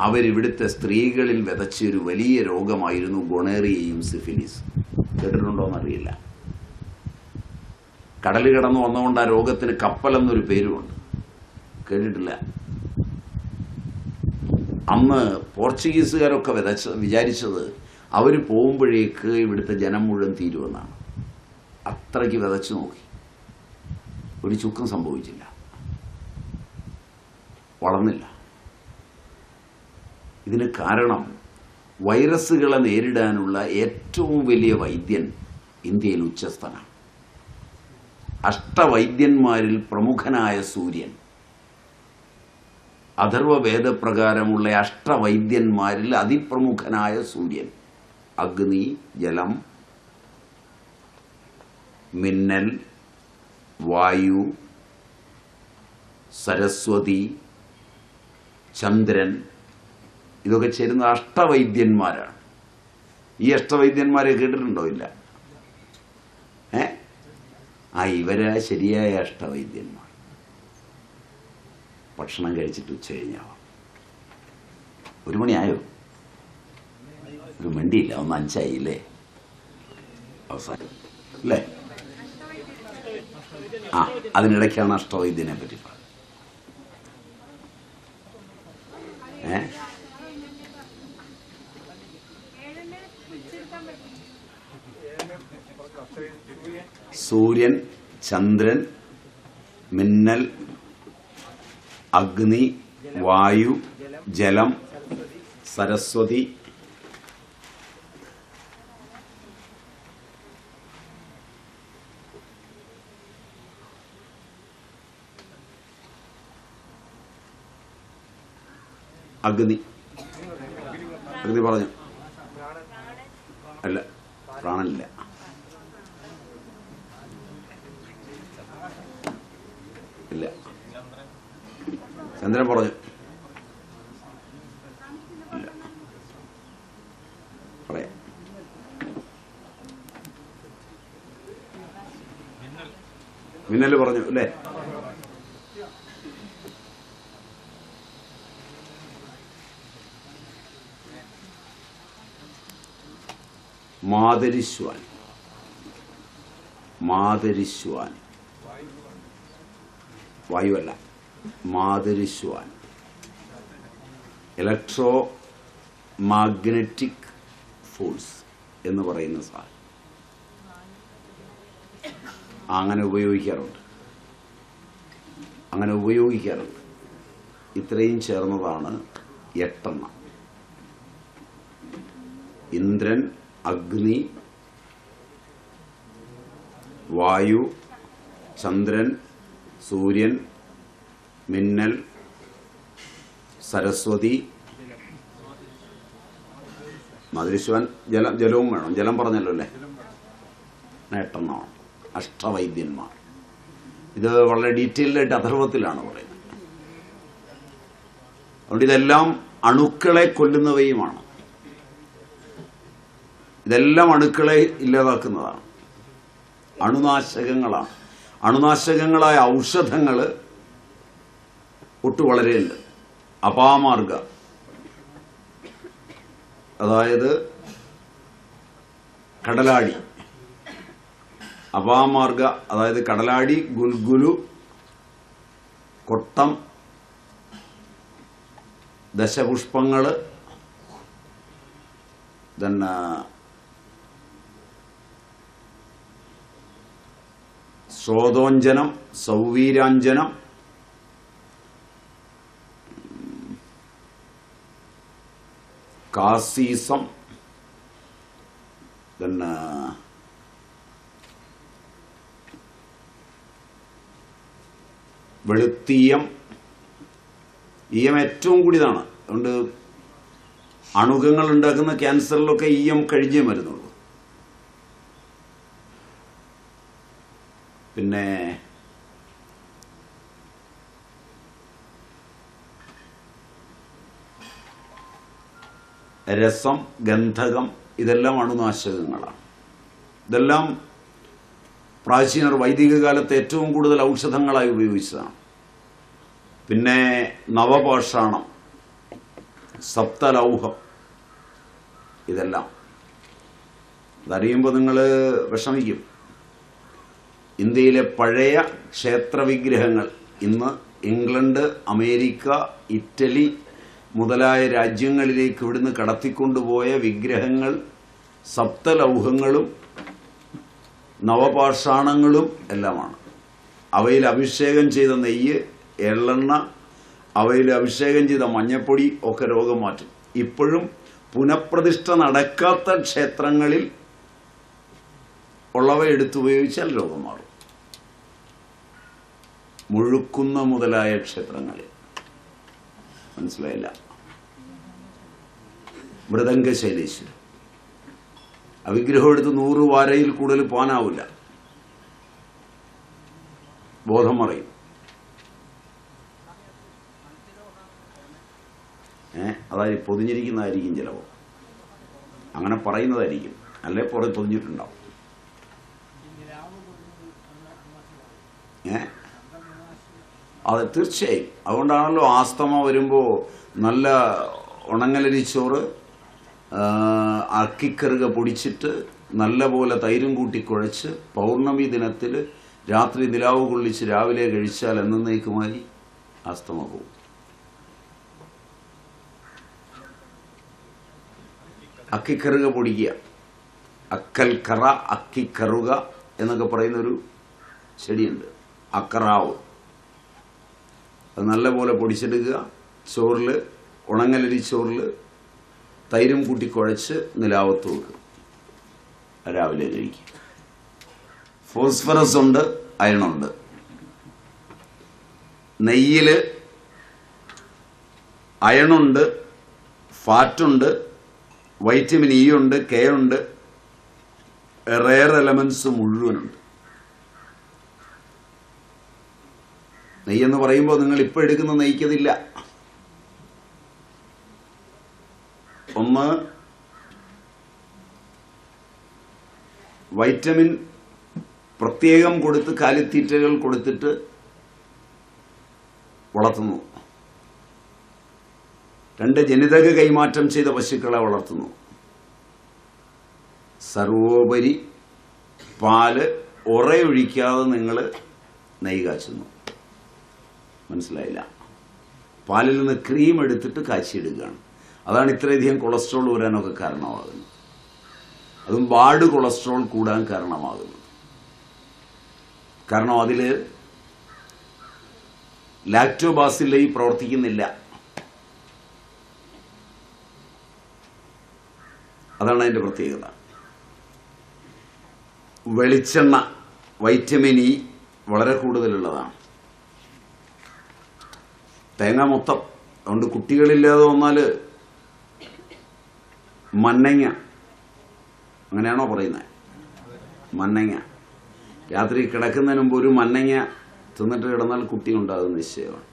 അവരിവിടുത്തെ സ്ത്രീകളിൽ വിതച്ചൊരു വലിയ രോഗമായിരുന്നു ഗൊണേറിയയും സിഫിലിസ്. കേട്ടിട്ടുണ്ടോയെന്നറിയില്ല. കടൽ കടന്നു വന്നുകൊണ്ട് ആ രോഗത്തിന് കപ്പലെന്നൊരു പേരുമുണ്ട്. കേട്ടിട്ടില്ല? അന്ന് പോർച്ചുഗീസുകാരൊക്കെ വിചാരിച്ചത് അവർ പോകുമ്പോഴേക്ക് ഇവിടുത്തെ ജനം മുഴുവൻ തീരുമെന്നാണ്. അത്രയ്ക്ക് വിതച്ചു നോക്കി, ഒരു ചുക്കും സംഭവിച്ചില്ല, വളർന്നില്ല. ഇതിന് കാരണം വൈറസുകളെ നേരിടാനുള്ള ഏറ്റവും വലിയ വൈദ്യൻ ഇന്ത്യയിൽ ഉച്ചസ്ഥനാണ്. അഷ്ടവൈദ്യന്മാരിൽ പ്രമുഖനായ സൂര്യൻ, അഥർവവേദപ്രകാരമുള്ള അഷ്ടവൈദ്യന്മാരിൽ അതിപ്രമുഖനായ സൂര്യൻ, അഗ്നി, ജലം, മിന്നൽ, വായു, സരസ്വതി, ചന്ദ്രൻ, ഇതൊക്കെ ചേരുന്ന അഷ്ടവൈദ്യന്മാരാണ്. ഈ അഷ്ടവൈദ്യന്മാരെ കേട്ടിട്ടുണ്ടോ? ഇല്ല. ഇവരാ ശരിയായ അഷ്ടവൈദ്യന്മാർ. ഭക്ഷണം കഴിച്ചിട്ട് ഉച്ച കഴിഞ്ഞാവാം. 1 മണിയായോ? ഒരു മണ്ടിയില്ല, 1:05 അവസാനം അല്ലേ? അതിനിടയ്ക്കാണ് അഷ്ടവൈദ്യനെ പറ്റി പറഞ്ഞത്. സൂര്യൻ, ചന്ദ്രൻ, മിന്നൽ, അഗ്നി, വായു, ജലം, സരസ്വതി, അഗ്നി പറഞ്ഞു. അല്ല, പ്രാണനില്ല. ഇല്ല, ചന്ദ്രൻ പറഞ്ഞു. ഇല്ല, പറയാം. മിന്നൽ പറഞ്ഞു അല്ലേ? മാതരിശ്വാൻ, വായുവല്ല, മാതരിശ്വാൻ, ഇലക്ട്രോ മാഗ്നറ്റിക് ഫോഴ്സ് എന്ന് പറയുന്ന സാധനം അങ്ങനെ ഉപയോഗിക്കാറുണ്ട്. അങ്ങനെ ഉപയോഗിക്കാറുണ്ട്. ഇത്രയും ചേർന്നതാണ് 8 എണ്ണം. ഇന്ദ്രൻ, അഗ്നി, വായു, ചന്ദ്രൻ, സൂര്യൻ, മിന്നൽ, സരസ്വതി, മധുരശിവൻ, ജലവും വേണം. ജലം പറഞ്ഞല്ലോ അല്ലേ? 8 എണ്ണമാണ് അഷ്ടവൈദ്യന്മാർ. ഇത് വളരെ ഡീറ്റെയിൽഡായിട്ട് അഥർവത്തിലാണ് പറയുന്നത്. അതുകൊണ്ട് ഇതെല്ലാം അണുക്കളെ കൊല്ലുന്നവയുമാണ്. ഇതെല്ലാം അണുക്കളെ ഇല്ലാതാക്കുന്നതാണ്. അണുനാശകങ്ങളാണ്. അണുനാശകങ്ങളായ ഔഷധങ്ങൾ ഒട്ടു വളരെയുണ്ട്. അപാമാർഗ, അതായത് കടലാടി, അപാമാർഗ അതായത് കടലാടി, ഗുൽഗുലു, കൊട്ടം, ദശപുഷ്പങ്ങള്, പിന്നെ ശ്രോതോഞ്ജനം, സൗവീരാഞ്ജനം, കാസീസം, പിന്നെ വെളുത്തീയം. ഈയം ഏറ്റവും കൂടിയതാണ്. അതുകൊണ്ട് അണുകങ്ങൾ ഉണ്ടാക്കുന്ന ക്യാൻസറിലൊക്കെ ഈയം കഴിഞ്ഞേ മരുന്നുള്ളൂ. പിന്നെ രസം, ഗന്ധകം, ഇതെല്ലാം അണുനാശകങ്ങളാണ്. ഇതെല്ലാം പ്രാചീനർ വൈദിക കാലത്ത് ഏറ്റവും കൂടുതൽ ഔഷധങ്ങളായി ഉപയോഗിച്ചതാണ്. പിന്നെ നവപാഷാണം, സപ്തലൗഹം, ഇതെല്ലാം അതറിയുമ്പോൾ നിങ്ങൾ വിഷമിക്കും. ഇന്ത്യയിലെ പഴയ ക്ഷേത്രവിഗ്രഹങ്ങൾ ഇന്ന് ഇംഗ്ലണ്ട്, അമേരിക്ക, ഇറ്റലി മുതലായ രാജ്യങ്ങളിലേക്ക് ഇവിടുന്ന് കടത്തിക്കൊണ്ടുപോയ വിഗ്രഹങ്ങൾ സപ്തലൗഹങ്ങളും നവപാഷാണങ്ങളും എല്ലാമാണ്. അവയിൽ അഭിഷേകം ചെയ്ത നെയ്യ്, എള്ളെണ്ണ, അവയിൽ അഭിഷേകം ചെയ്ത മഞ്ഞപ്പൊടി ഒക്കെ രോഗം മാറ്റും. ഇപ്പോഴും പുനഃപ്രതിഷ്ഠ നടക്കാത്ത ക്ഷേത്രങ്ങളിൽ ഉള്ളവ എടുത്തുപയോഗിച്ചാൽ രോഗം മാറും. മുഴുക്കുന്ന മുതലായ ക്ഷേത്രങ്ങളിൽ. മനസ്സിലായില്ല? മൃദംഗശൈലേശ്വരം ആ വിഗ്രഹം എടുത്ത് 100 വാരയിൽ കൂടുതൽ പോകാനാവില്ല, ബോധം മറയും. അതായത് പൊതിഞ്ഞിരിക്കുന്നതായിരിക്കും ചിലപ്പോൾ, അങ്ങനെ പറയുന്നതായിരിക്കും, അല്ലെ പുറത്ത് പൊതിഞ്ഞിട്ടുണ്ടാവും. അത് തീർച്ചയായും. അതുകൊണ്ടാണല്ലോ ആസ്തമ വരുമ്പോൾ നല്ല ഉണങ്ങലരിച്ചോറ്, അക്കിക്കറുക പൊടിച്ചിട്ട് നല്ല പോലെ തൈരും കൂട്ടി കുഴച്ച് പൗർണമി ദിനത്തിൽ രാത്രി നിലാവ് കൊള്ളിച്ച് രാവിലെ കഴിച്ചാൽ എന്നേക്കുമായി ആസ്തമ പോകും. അക്കിക്കറുക പൊടിക്കുക, അക്കൽ കറ, അക്കിക്കറുക എന്നൊക്കെ പറയുന്നൊരു ചെടിയുണ്ട്, അക്കറാവ്. അത് നല്ലപോലെ പൊടിച്ചെടുക്കുക. ചോറിൽ, ഉണങ്ങലരിച്ചോറിൽ തൈരും കൂട്ടി കുഴച്ച് നിലാവത്ത് വെക്കുക, രാവിലെ കഴിക്കുക. ഫോസ്ഫറസ് ഉണ്ട്, അയണുണ്ട്. നെയ്യിൽ അയണുണ്ട്, ഫാറ്റുണ്ട്, വൈറ്റമിൻ ഇ ഉണ്ട്, കെ ഉണ്ട്, റെയർ എലമെന്റ്സ് മുഴുവനുണ്ട്. നെയ്യെന്ന് പറയുമ്പോൾ നിങ്ങൾ ഇപ്പോൾ എടുക്കുന്ന നെയ്ക്കതില്ല. ഒന്ന്, വൈറ്റമിൻ പ്രത്യേകം കൊടുത്ത് കാലിത്തീറ്റകൾ കൊടുത്തിട്ട് വളർത്തുന്നു. 2, ജനിതക കൈമാറ്റം ചെയ്ത പശുക്കളെ വളർത്തുന്നു. സർവോപരി പാല് ഉറയൊഴിക്കാതെ നിങ്ങൾ നെയ്യ് കാച്ചുന്നു. മനസ്സിലായില്ല? പാലിൽ നിന്ന് ക്രീം എടുത്തിട്ട് കാച്ചിയെടുക്കുകയാണ്. അതാണ് ഇത്രയധികം കൊളസ്ട്രോൾ വരാനൊക്കെ കാരണമാകുന്നത്. അതും ബാഡ് കൊളസ്ട്രോൾ കൂടാൻ കാരണമാകുന്നത്. കാരണം അതിൽ ലാക്ടോബാസില്ലി പ്രവർത്തിക്കുന്നില്ല. അതാണ് അതിൻ്റെ പ്രത്യേകത. വെളിച്ചെണ്ണ, വൈറ്റമിൻ ഇ വളരെ കൂടുതലുള്ളതാണ്. തേങ്ങ മൊത്തം. അതുകൊണ്ട് കുട്ടികളില്ലാതെ വന്നാൽ മന്നങ്ങ, അങ്ങനെയാണോ പറയുന്നത്? മന്നങ്ങ രാത്രി കിടക്കുന്നതിന് മുമ്പ് ഒരു മന്നങ്ങ തിന്നിട്ട് കിടന്നാൽ കുട്ടി ഉണ്ടാകുന്ന നിശ്ചയമാണ്.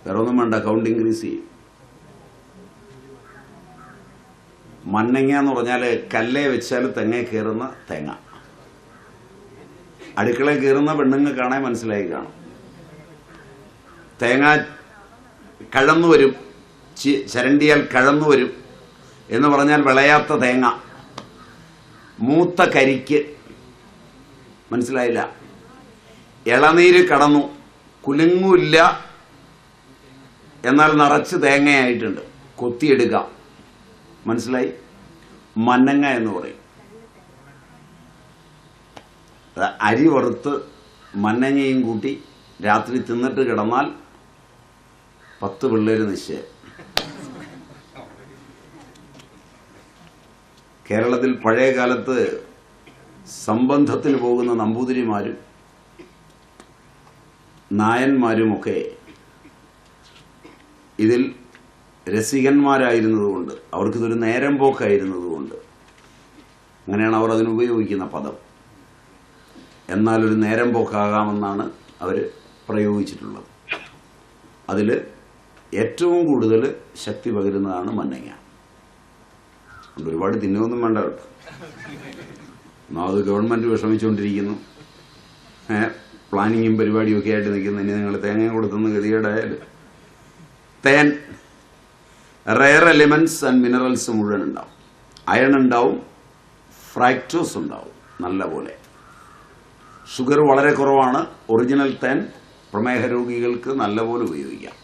വേറെ ഒന്നും വേണ്ട, കൗണ്ട് ഇൻക്രീസ് ചെയ്യും. മന്നങ്ങ എന്ന് പറഞ്ഞാൽ കല്ലേ വെച്ചാൽ തെങ്ങ കയറുന്ന തേങ്ങ. അടുക്കളയിൽ കയറുന്ന പെണ്ണുങ്ങൾ കാണാൻ മനസ്സിലായി കാണും. തേങ്ങ കഴന്നു വരും, ചരണ്ടിയാൽ കഴന്നു വരും എന്ന് പറഞ്ഞാൽ വിളയാത്ത തേങ്ങ. മൂത്ത കരിക്ക്, മനസ്സിലായില്ല. ഇളനീര് കടന്നു, കുലുങ്ങൂല്ല, എന്നാൽ നിറച്ച് തേങ്ങയായിട്ടുണ്ട്, കൊത്തിയെടുക്കാം. മനസ്സിലായി? മന്നങ്ങ എന്ന് പറയും. അരി വറുത്ത് മന്നങ്ങയും കൂട്ടി രാത്രി തിന്നിട്ട് കിടന്നാൽ 10 പിള്ളേര് നിശ്ചയം. കേരളത്തിൽ പഴയ കാലത്ത് സംബന്ധത്തിന് പോകുന്ന നമ്പൂതിരിമാരും നായന്മാരുമൊക്കെ ഇതിൽ രസികന്മാരായിരുന്നതുകൊണ്ട്, അവർക്കിതൊരു നേരം പോക്കായിരുന്നതുകൊണ്ട്, അങ്ങനെയാണ് അവർ അതിനുപയോഗിക്കുന്ന പദം. എന്നാലൊരു നേരം പോക്കാകാമെന്നാണ് അവർ പ്രയോഗിച്ചിട്ടുള്ളത്. അതിൽ ഏറ്റവും കൂടുതൽ ശക്തി പകരുന്നതാണ് മന്നങ്ങ. അതുകൊണ്ട് ഒരുപാട് തിന്നൊന്നും വേണ്ട കേട്ടോ. അത് ഗവൺമെൻറ് വിഷമിച്ചുകൊണ്ടിരിക്കുന്നു, പ്ലാനിങ്ങും പരിപാടിയും ഒക്കെ ആയിട്ട് നിൽക്കുന്നു. ഇനി നിങ്ങൾ തേങ്ങ കൊടുത്തുനിന്ന് ഗതികേടായാൽ. തേൻ, റെയർ എലിമെന്റ്സ് ആൻഡ് മിനറൽസ് മുഴുവൻ ഉണ്ടാവും. അയൺ ഉണ്ടാവും, ഫ്രാക്ടോസ് ഉണ്ടാവും നല്ല പോലെ. ഷുഗർ വളരെ കുറവാണ്. ഒറിജിനൽ തേൻ പ്രമേഹ രോഗികൾക്ക് നല്ലപോലെ ഉപയോഗിക്കാം.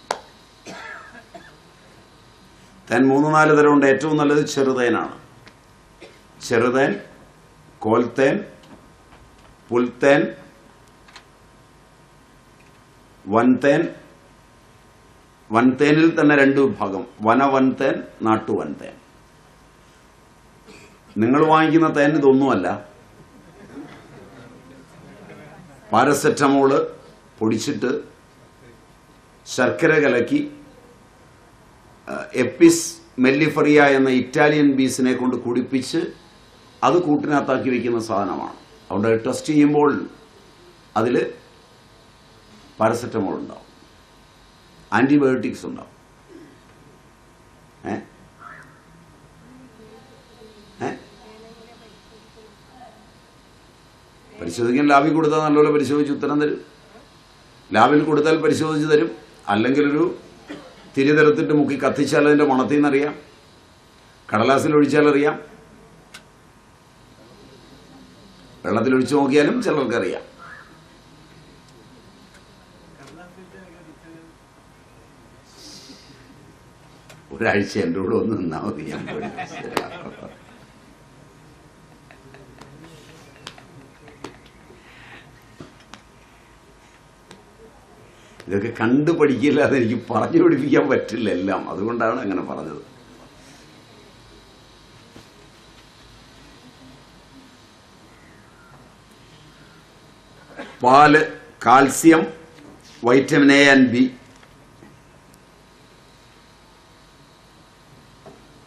തേൻ 3-4 തരമുണ്ട്. ഏറ്റവും നല്ലത് ചെറുതേനാണ്. ചെറുതേൻ, കോൽത്തേൻ, പുൽത്തേൻ, വൻതേൻ. വൻതേനിൽ തന്നെ 2 വിഭാഗം, വനവൻതേൻ, നാട്ടുവൻതേൻ. നിങ്ങൾ വാങ്ങിക്കുന്ന തേൻ ഇതൊന്നുമല്ല. പാരസെറ്റമോള് പൊടിച്ചിട്ട് ശർക്കര കലക്കി എപ്പിസ് മെല്ലിഫറിയ എന്ന ഇറ്റാലിയൻ ബീസിനെ കൊണ്ട് കുടിപ്പിച്ച് അത് കൂട്ടിനകത്താക്കി വയ്ക്കുന്ന സാധനമാണ്. അവിടെ ടെസ്റ്റ് ചെയ്യുമ്പോൾ അതിൽ പാരസെറ്റമോൾ ഉണ്ടാവും, ആന്റിബയോട്ടിക്സ് ഉണ്ടാവും. പരിശോധിക്കാൻ ലാബിൽ കൊടുത്താൽ നല്ലപോലെ പരിശോധിച്ച് ഉത്തരം തരും. ലാബിൽ കൊടുത്താൽ പരിശോധിച്ച് തരും. അല്ലെങ്കിൽ ഒരു തിരിതെടുത്തിട്ട് മുക്കി കത്തിച്ചാൽ അതിൻ്റെ മണത്തിൽ നിന്നറിയാം, കടലാസിൽ ഒഴിച്ചാൽ അറിയാം, വെള്ളത്തിലൊഴിച്ച് നോക്കിയാലും ചിലർക്കറിയാം. ഒരാഴ്ച എൻ്റെ കൂടെ ഒന്ന് നിന്നാൽ മതി, ഞാൻ ഇതൊക്കെ കണ്ടു പഠിക്കില്ല, അതെനിക്ക് പറഞ്ഞു പഠിപ്പിക്കാൻ പറ്റില്ല എല്ലാം. അതുകൊണ്ടാണ് അങ്ങനെ പറഞ്ഞത്. പാല്, calcium, vitamin A and B,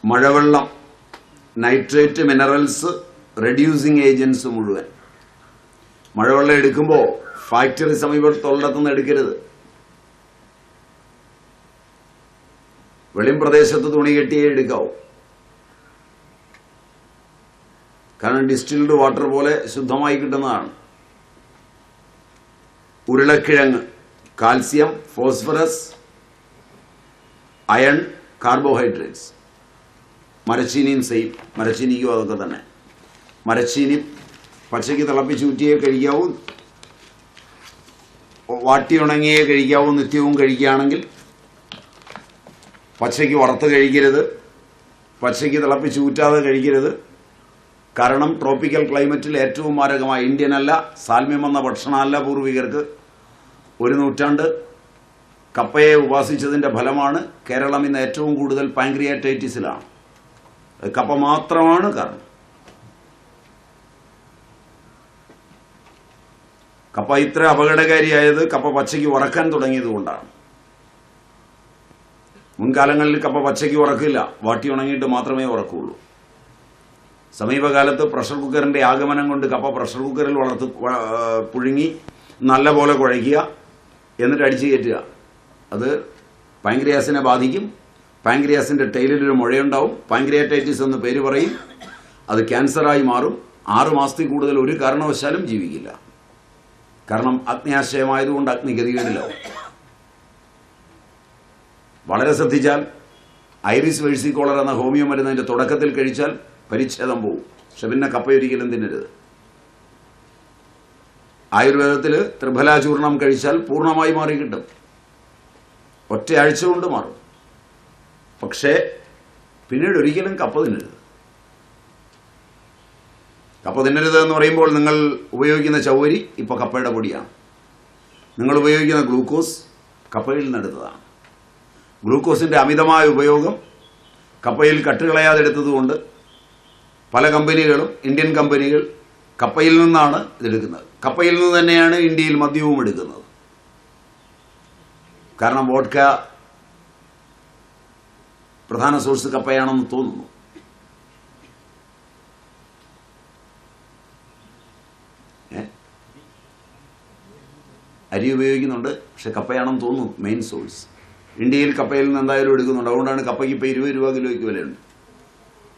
മഴവെള്ളം, നൈട്രേറ്റ്, മിനറൽസ്, റെഡ്യൂസിങ് ഏജൻസ് മുഴുവൻ. മഴവെള്ളം എടുക്കുമ്പോൾ ഫാക്ടറി സമീപത്തുള്ളിടത്തുനിന്ന് എടുക്കരുത്. വെളിം പ്രദേശത്ത് തുണി കെട്ടിയേ എടുക്കാവൂ. കാരണം ഡിസ്റ്റിൽഡ് വാട്ടർ പോലെ ശുദ്ധമായി കിട്ടുന്നതാണ്. ഉരുളക്കിഴങ്ങ്, കാൽസ്യം, ഫോസ്ഫറസ്, അയൺ, കാർബോഹൈഡ്രേറ്റ്സ്. മരച്ചീനിയും സെയിം, മരച്ചീനിക്കും അതൊക്കെ തന്നെ. മരച്ചീനി പച്ചയ്ക്ക് തിളപ്പിച്ച് ഊറ്റിയേ കഴിക്കാവൂ, വാട്ടി ഉണങ്ങിയേ കഴിക്കാവൂ. നിത്യവും കഴിക്കുകയാണെങ്കിൽ പച്ചയ്ക്ക് വറുത്ത് കഴിക്കരുത്, പച്ചയ്ക്ക് തിളപ്പിച്ച് ഊറ്റാതെ കഴിക്കരുത്. കാരണം ട്രോപ്പിക്കൽ ക്ലൈമറ്റിൽ ഏറ്റവും മാരകമായ ഇന്ത്യൻ അല്ല, സാൽമ്യം എന്ന ഭക്ഷണമല്ല പൂർവികർക്ക്. 1 നൂറ്റാണ്ട് കപ്പയെ ഉപാസിച്ചതിന്റെ ഫലമാണ് കേരളം ഇന്ന് ഏറ്റവും കൂടുതൽ പാൻക്രിയാറ്റൈറ്റിസിലാണ്. കപ്പ മാത്രമാണ് കാരണം. കപ്പ ഇത്ര അപകടകാരിയായത് കപ്പ പച്ചയ്ക്ക് വറക്കാൻ തുടങ്ങിയതുകൊണ്ടാണ്. മുൻകാലങ്ങളിൽ കപ്പ പച്ചയ്ക്ക് വറക്കില്ല, വാട്ടി ഉണങ്ങിയിട്ട് മാത്രമേ വറക്കുള്ളൂ. സമീപകാലത്ത് പ്രഷർ കുക്കറിന്റെ ആഗമനം കൊണ്ട് കപ്പ പ്രഷർ കുക്കറിൽ പുഴുങ്ങി നല്ല പോലെ കുഴയ്ക്കുക, എന്നിട്ട് അടിച്ചു കയറ്റുക. അത് പാൻക്രിയാസിനെ ബാധിക്കും. പാൻക്രിയാസിന്റെ ടൈലിലൊരു മുഴയുണ്ടാവും. പാൻക്രിയാറ്റൈറ്റിസ് എന്ന് പേര് പറയും. അത് ക്യാൻസറായി മാറും. 6 മാസത്തിൽ കൂടുതൽ ഒരു കാരണവശാലും ജീവിക്കില്ല. കാരണം അഗ്നിയാശയമായതുകൊണ്ട് അഗ്നിഗതികേടിലാവും. വളരെ ശ്രദ്ധിച്ചാൽ ഐറിസ് വെഴ്സിക്കോളർ എന്ന ഹോമിയോ മരുന്നതിന്റെ തുടക്കത്തിൽ കഴിച്ചാൽ പരിച്ഛേദം പോവും. പക്ഷെ പിന്നെ കപ്പയൊരിക്കലും തിന്നരുത്. ആയുർവേദത്തിൽ ത്രിഫലാചൂർണം കഴിച്ചാൽ പൂർണ്ണമായി മാറി കിട്ടും. ഒറ്റയാഴ്ച കൊണ്ട് മാറും. പക്ഷേ പിന്നീട് ഒരിക്കലും കപ്പ തിന്നരുത്. കപ്പ തിന്നരുത് എന്ന് പറയുമ്പോൾ നിങ്ങൾ ഉപയോഗിക്കുന്ന ചവ്വരി ഇപ്പോൾ കപ്പയുടെ പൊടിയാണ്. നിങ്ങൾ ഉപയോഗിക്കുന്ന ഗ്ലൂക്കോസ് കപ്പയിൽ നിന്നെടുത്തതാണ്. ഗ്ലൂക്കോസിന്റെ അമിതമായ ഉപയോഗം കപ്പയിൽ കട്ടുകളയാതെടുത്തതുകൊണ്ട് പല കമ്പനികളും, ഇന്ത്യൻ കമ്പനികൾ കപ്പയിൽ നിന്നാണ് ഇതെടുക്കുന്നത്. കപ്പയിൽ നിന്ന് തന്നെയാണ് ഇന്ത്യയിൽ മദ്യവും എടുക്കുന്നത്. കാരണം വോഡ്ക പ്രധാന സോഴ്സ് കപ്പയാണെന്ന് തോന്നുന്നു. അരി ഉപയോഗിക്കുന്നുണ്ട്, പക്ഷെ കപ്പയാണെന്ന് തോന്നുന്നു മെയിൻ സോഴ്സ്. ഇന്ത്യയിൽ കപ്പയിൽ നിന്ന് എന്തായാലും എടുക്കുന്നുണ്ട്. അതുകൊണ്ടാണ് കപ്പയ്ക്ക് ഇപ്പോൾ 20 രൂപ കിലോയ്ക്ക് വിലയുണ്ട്.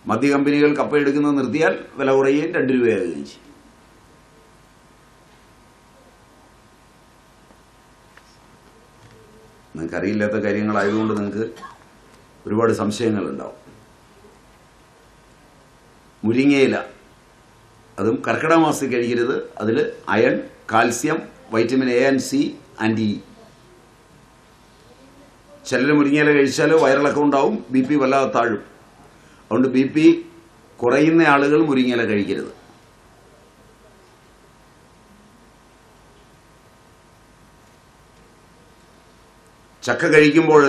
മദ്യ കമ്പനികൾ കപ്പ എടുക്കുന്നത് നിർത്തിയാൽ വില കുറയുകയും 2 രൂപയാകുകയും ചെയ്യും. നിങ്ങൾക്ക് അറിയില്ലാത്ത കാര്യങ്ങളായതുകൊണ്ട് നിങ്ങൾക്ക് ഒരുപാട് സംശയങ്ങളുണ്ടാവും. മുരിങ്ങയില, അതും കർക്കിടക മാസത്തിൽ കഴിക്കരുത്. അതിൽ iron, calcium, vitamin A and C, and E. ചിലർ മുരിങ്ങയില കഴിച്ചാൽ വയറിളക്കം ഉണ്ടാവും, BP വല്ലാതെ താഴും. അതുകൊണ്ട് BP കുറയുന്ന ആളുകൾ മുരിങ്ങയില കഴിക്കരുത്. ചക്ക കഴിക്കുമ്പോൾ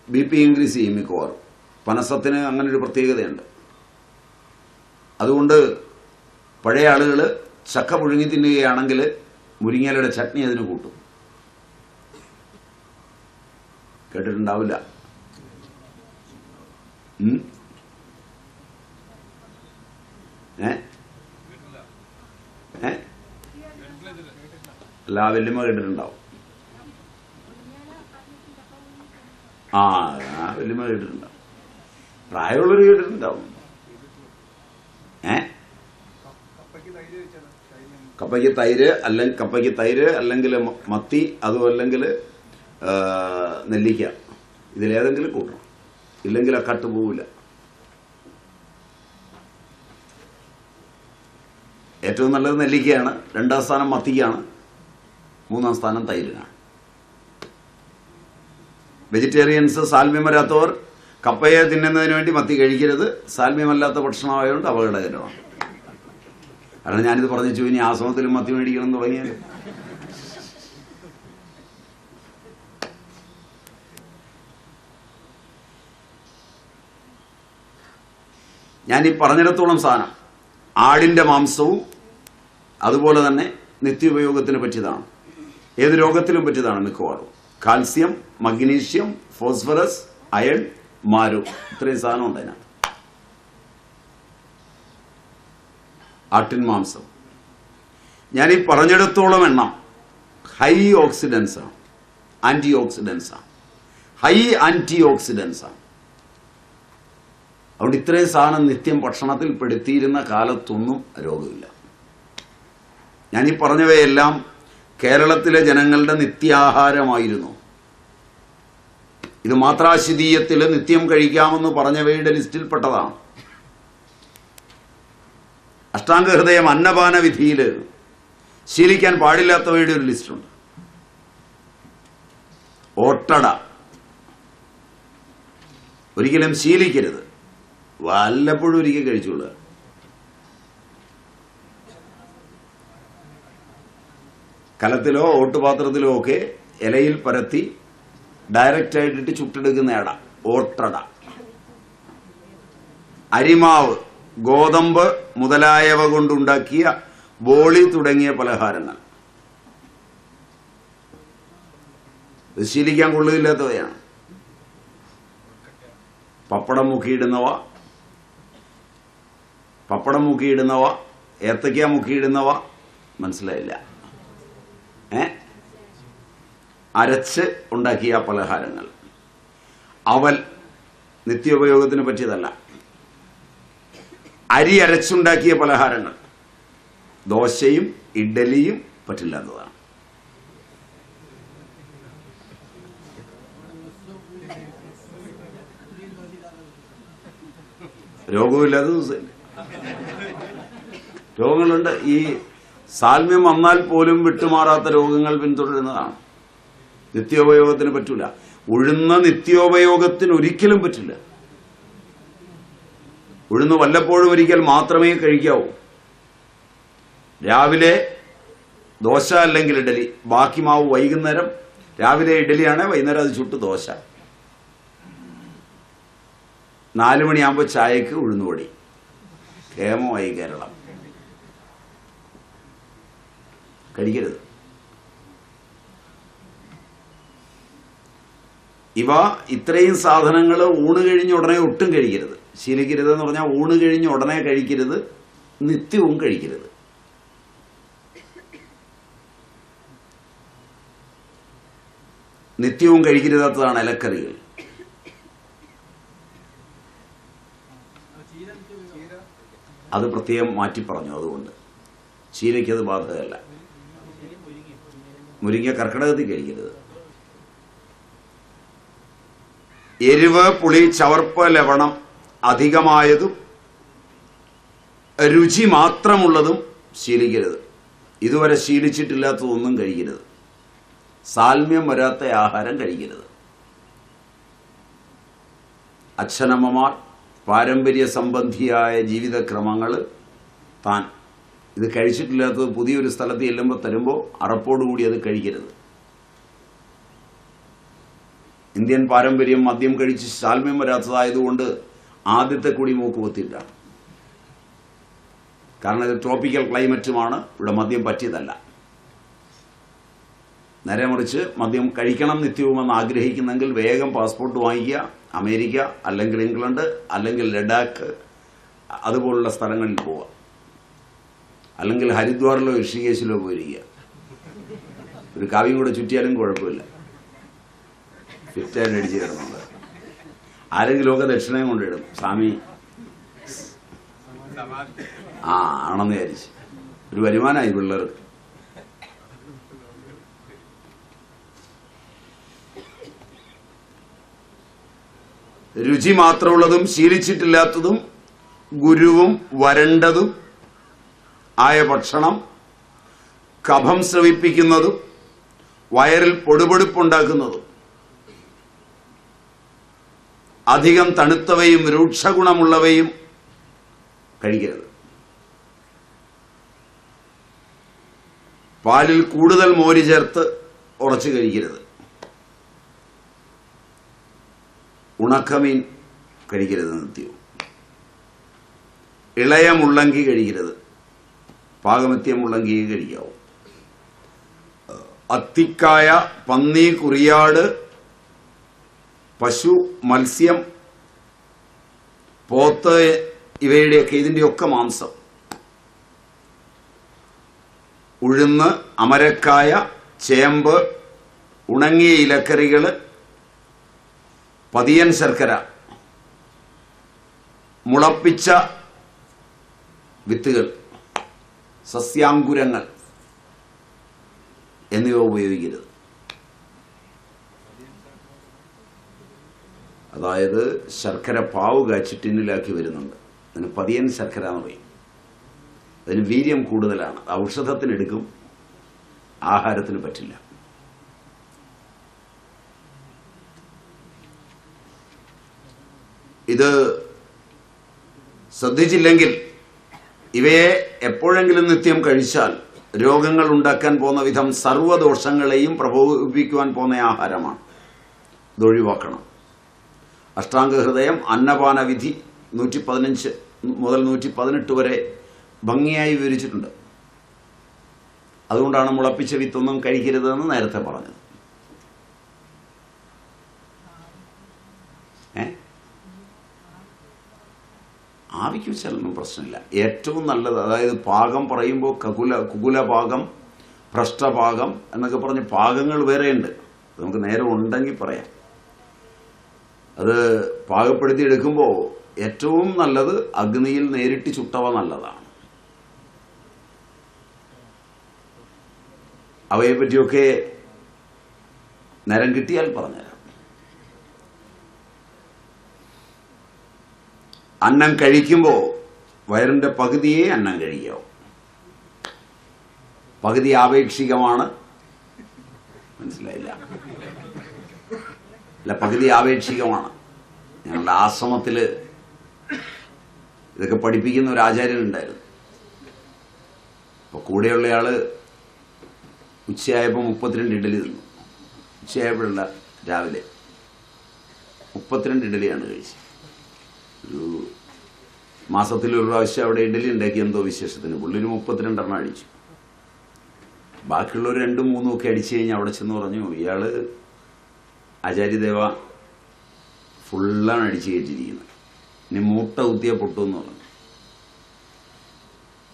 BP ഇൻക്രീസ് ചെയ്യും മിക്കവാറും. പനസത്തിന് അങ്ങനെ ഒരു പ്രത്യേകതയുണ്ട്. അതുകൊണ്ട് പഴയ ആളുകൾ ചക്ക പുഴുങ്ങി തിന്നുകയാണെങ്കിൽ മുരിങ്ങയിലയുടെ ചട്നി അതിന് കൂട്ടും. കേട്ടിട്ടുണ്ടാവില്ല. എല്ലാ വല്യമ്മ കേട്ടിട്ടുണ്ടാവും. വല്യമ്മ കേട്ടിട്ടുണ്ടാവും. പ്രായമുള്ളവർ കേട്ടിട്ടുണ്ടാവും. കപ്പയ്ക്ക് തൈര് അല്ലെങ്കിൽ മത്തി, അതും അല്ലെങ്കിൽ നെല്ലിക്ക, ഇതിലേതെങ്കിലും കൂട്ടണം. ഇല്ലെങ്കിൽ ആ കട്ട് പോവില്ല. ഏറ്റവും നല്ലത് നെല്ലിക്കയാണ്. 2ാം സ്ഥാനം മത്തിക്കാണ്. 3ാം സ്ഥാനം തൈരിനാണ്. വെജിറ്റേറിയൻസ്, സാൽമ്യം വരാത്തവർ കപ്പയെ തിന്നുന്നതിന് വേണ്ടി മത്തി കഴിക്കരുത്. സാൽമ്യമല്ലാത്ത ഭക്ഷണമായതുകൊണ്ട് അപകടകരമാണ്. കാരണം ഞാനിത് പറഞ്ഞു, ഇനി ആശ്രമത്തിലും മത്തി മേടിക്കണം എന്ന് തുടങ്ങിയാൽ ഞാനീ പറഞ്ഞിടത്തോളം സാധനം ആടിന്റെ മാംസവും അതുപോലെ തന്നെ നിത്യോപയോഗത്തിന് പറ്റിയതാണ്. ഏത് രോഗത്തിലും പറ്റിയതാണ് മിക്കവാറും. കാൽസ്യം, മഗ്നീഷ്യം, ഫോസ്ഫറസ്, അയൺ, മാരു, ഇത്രയും സാധനം ഉണ്ട് അതിനകത്ത്. ആട്ടിൻ മാംസം ഞാനീ പറഞ്ഞിടത്തോളം എണ്ണം ഹൈ ഓക്സിഡൻസ് ആണ്, ആന്റി ഓക്സിഡൻസ് ആണ്, ഹൈ ആന്റി ഓക്സിഡൻസ് ആണ്. അതുകൊണ്ട് ഇത്രയും സാധനം നിത്യം ഭക്ഷണത്തിൽ പെടുത്തിയിരുന്ന കാലത്തൊന്നും രോഗമില്ല. ഞാനീ പറഞ്ഞവയെല്ലാം കേരളത്തിലെ ജനങ്ങളുടെ നിത്യാഹാരമായിരുന്നു. ഇത് മാത്രാശിതീയത്തിൽ നിത്യം കഴിക്കാമെന്ന് പറഞ്ഞവയുടെ ലിസ്റ്റിൽപ്പെട്ടതാണ്. അഷ്ടാംഗ ഹൃദയം അന്നപാന വിധിയിൽ ശീലിക്കാൻ പാടില്ലാത്തവയുടെ ഒരു ലിസ്റ്റുണ്ട്. ഓട്ടട ഒരിക്കലും ശീലിക്കരുത്, വല്ലപ്പോഴും ഒരിക്കൽ കഴിച്ചുകൊള്ളുക. കലത്തിലോ ഓട്ടുപാത്രത്തിലോ ഒക്കെ ഇലയിൽ പരത്തി ഡയറക്റ്റ് ആയിട്ടിട്ട് ചുട്ടെടുക്കുന്ന അട, ഓട്ടട, അരിമാവ്, ഗോതമ്പ് മുതലായവ കൊണ്ടുണ്ടാക്കിയ ബോളി തുടങ്ങിയ പലഹാരങ്ങൾ ഇത് ശീലിക്കാൻ കൊള്ളുകയില്ലാത്തവയാണ്. പപ്പടം മുക്കിയിടുന്നവ, ഏത്തയ്ക്ക മുക്കിയിടുന്നവ, മനസ്സിലായില്ല, അരച്ച് ഉണ്ടാക്കിയ പലഹാരങ്ങൾ, അവൽ നിത്യോപയോഗത്തിന് പറ്റിയതല്ല. അരി അരച്ചുണ്ടാക്കിയ പലഹാരങ്ങൾ, ദോശയും ഇഡ്ഡലിയും പറ്റില്ലാത്തതാണ്. രോഗമില്ലാത്ത ദിവസമില്ല. രോഗങ്ങളുണ്ട്. ഈ സാൽമ്യം വന്നാൽ പോലും വിട്ടുമാറാത്ത രോഗങ്ങൾ പിന്തുടരുന്നതാണ്. നിത്യോപയോഗത്തിന് പറ്റൂല. ഉഴുന്ന നിത്യോപയോഗത്തിന് ഒരിക്കലും പറ്റില്ല. ഉഴുന്ന് വല്ലപ്പോഴും ഒരിക്കൽ മാത്രമേ കഴിക്കാവൂ. രാവിലെ ദോശ അല്ലെങ്കിൽ ഇഡലി, ബാക്കി മാവ് വൈകുന്നേരം. രാവിലെ ഇഡലിയാണ്, വൈകുന്നേരം അത് ചുട്ട് ദോശ. 4 മണിയാകുമ്പോൾ ചായക്ക് ഉഴുന്നുപൊടി. കേമമായി കേരളം. കഴിക്കരുത്. ഇത്രയും സാധനങ്ങൾ ഊണ് കഴിഞ്ഞ ഉടനെ ഒട്ടും കഴിക്കരുത്. ശീലിക്കരുത് എന്ന് പറഞ്ഞാൽ ഊണ് കഴിഞ്ഞ് ഉടനെ കഴിക്കരുത്, നിത്യവും കഴിക്കരുത്. നിത്യവും കഴിക്കരുതാത്തതാണ് ഇലക്കറികൾ. അത് പ്രത്യേകം മാറ്റി പറഞ്ഞു. അതുകൊണ്ട് ചീരയ്ക്കത് ബാധകമല്ല. മുരിങ്ങ കർക്കിടകത്തിൽ കഴിക്കരുത്. എരിവ്, പുളി, ചവർപ്പ്, ലവണം അധികമായതും രുചി മാത്രമുള്ളതും ശീലിക്കരുത്. ഇതുവരെ ശീലിച്ചിട്ടില്ലാത്തതൊന്നും കഴിക്കരുത്. സാൽമ്യം വരാത്ത ആഹാരം കഴിക്കരുത്. അച്ഛനമ്മമാർ പാരമ്പര്യ സംബന്ധിയായ ജീവിതക്രമങ്ങൾ താൻ ഇത് കഴിച്ചിട്ടില്ലാത്തത് പുതിയൊരു സ്ഥലത്ത് ചെല്ലുമ്പോൾ തരുമ്പോൾ അറപ്പോടുകൂടി അത് കഴിക്കരുത്. ഇന്ത്യൻ പാരമ്പര്യം മദ്യം കഴിച്ച് സാൽമ്യം വരാത്തതായതുകൊണ്ട് ആദ്യത്തെ കൂടി മൂക്ക് പൊത്തിയിട്ടാണ്. കാരണം ഇത് ട്രോപ്പിക്കൽ ക്ലൈമറ്റുമാണ്. ഇവിടെ മദ്യം പറ്റിയതല്ല. നേരെ മറിച്ച് മദ്യം കഴിക്കണം നിത്യവുമെന്ന് ആഗ്രഹിക്കുന്നെങ്കിൽ വേഗം പാസ്പോർട്ട് വാങ്ങിക്കുക. അമേരിക്ക, അല്ലെങ്കിൽ ഇംഗ്ലണ്ട്, അല്ലെങ്കിൽ ലഡാക്ക് അതുപോലുള്ള സ്ഥലങ്ങളിൽ പോവുക. അല്ലെങ്കിൽ ഹരിദ്വാറിലോ ഋഷികേശിലോ പോയിരിക്കുക. ഒരു കാവ്യം കൂടെ ചുറ്റിയാലും കുഴപ്പമില്ല. ഫിറ്റായിട്ട് അടിച്ചു കിടന്നുണ്ട്. ആരെങ്കിലുമൊക്കെ ദക്ഷിണയും കൊണ്ടിടും. സ്വാമി ആണെന്ന് വിചാരിച്ച് ഒരു വരുമാനമായി പിള്ളേർക്ക്. രുചി മാത്രമുള്ളതും ശീലിച്ചിട്ടില്ലാത്തതും ഗുരുവും വരണ്ടതും ആയ ഭക്ഷണം കഫം സ്രവിപ്പിക്കുന്നതും വയറിൽ പൊടുപൊടുപ്പുണ്ടാക്കുന്നതും അധികം തണുത്തവയും രൂക്ഷഗുണമുള്ളവയും കഴിക്കരുത്. പാലിൽ കൂടുതൽ മോര് ചേർത്ത് ഉറച്ചു കഴിക്കരുത്. ഉണക്കമീൻ കഴിക്കരുത് നിത്യവും. ഇളയ മുള്ളങ്കി കഴിക്കരുത്. പാകമെത്തിയ മുള്ളങ്കി കഴിക്കാവൂ. അത്തിക്കായ, പന്നി, കുറിയാട്, പശു, മത്സ്യം, പോത്ത് ഇവയുടെയൊക്കെ ഇതിൻ്റെയൊക്കെ മാംസം, ഉഴുന്ന്, അമരക്കായ, ചേമ്പ്, ഉണങ്ങിയ ഇലക്കറികൾ, പതിയൻ ശർക്കര, മുളപ്പിച്ച വിത്തുകൾ, സസ്യാങ്കുരങ്ങൾ എന്നിവ ഉപയോഗിക്കരുത്. അതായത് ശർക്കര പാവ് കാച്ചി ടിന്നിലാക്കി വരുന്നുണ്ട്. അതിന് പതിയൻ ശർക്കര എന്ന് പറയും. അതിന് വീര്യം കൂടുതലാണ്. ഔഷധത്തിനെടുക്കും, ആഹാരത്തിന് പറ്റില്ല. ഇത് ശ്രദ്ധിച്ചില്ലെങ്കിൽ ഇവയെ എപ്പോഴെങ്കിലും നിത്യം കഴിച്ചാൽ രോഗങ്ങൾ ഉണ്ടാക്കാൻ പോകുന്ന വിധം സർവ്വദോഷങ്ങളെയും പ്രകോപിപ്പിക്കുവാൻ പോകുന്ന ആഹാരമാണ്. ഇതൊഴിവാക്കണം. അഷ്ടാംഗ ഹൃദയം, അന്നപാന വിധി 115 മുതൽ 118 വരെ ഭംഗിയായി വിവരിച്ചിട്ടുണ്ട്. അതുകൊണ്ടാണ് മുളപ്പിച്ച വിത്തൊന്നും കഴിക്കരുതെന്ന് നേരത്തെ പറഞ്ഞത്. ആവിക്ക് വെച്ചാലൊന്നും പ്രശ്നമില്ല. ഏറ്റവും നല്ലത്, അതായത് പാകം പറയുമ്പോൾ കുകുലപാകം, ഭ്രഷ്ടപാകം എന്നൊക്കെ പറഞ്ഞ് പാകങ്ങൾ വേറെയുണ്ട്. നമുക്ക് നേരം ഉണ്ടെങ്കിൽ പറയാം. അത് പാകപ്പെടുത്തി എടുക്കുമ്പോൾ ഏറ്റവും നല്ലത് അഗ്നിയിൽ നേരിട്ട് ചുട്ടവ നല്ലതാണ്. അവയെ പറ്റിയൊക്കെ നേരം കിട്ടിയാൽ പറഞ്ഞുതരാം. അന്നം കഴിക്കുമ്പോൾ വയറിന്റെ പകുതിയെ അന്നം കഴിക്കാവൂ. പകുതി ആപേക്ഷികമാണ്. മനസ്സിലായില്ല? അല്ല, പകുതി ആപേക്ഷികമാണ്. ഞങ്ങളുടെ ആശ്രമത്തിൽ ഇതൊക്കെ പഠിപ്പിക്കുന്ന ഒരു ആചാര്യനുണ്ടായിരുന്നു. അപ്പോൾ കൂടെയുള്ളയാള് ഉച്ചയായപ്പോൾ 32 ഇഡലി തിന്നു. ഉച്ചയായപ്പോഴല്ല, രാവിലെ 32 ഇഡലിയാണ് കഴിച്ചത്. ഒരു മാസത്തിലൊരു പ്രാവശ്യം അവിടെ ഇഡലി ഉണ്ടാക്കി എന്തോ വിശേഷത്തിന്. പുള്ളിന് 32 അടിച്ചു. ബാക്കിയുള്ളവർ 2, 3 ഒക്കെ അടിച്ചു കഴിഞ്ഞാൽ അവിടെ ചെന്ന് പറഞ്ഞു, ഇയാള് ആചാര്യദേവ ഫുള്ളാണ് അടിച്ചു കയറ്റിയിരിക്കുന്നത്, ഇനി മൂട്ട കുത്തിയ പൊട്ടുമെന്ന് പറഞ്ഞു.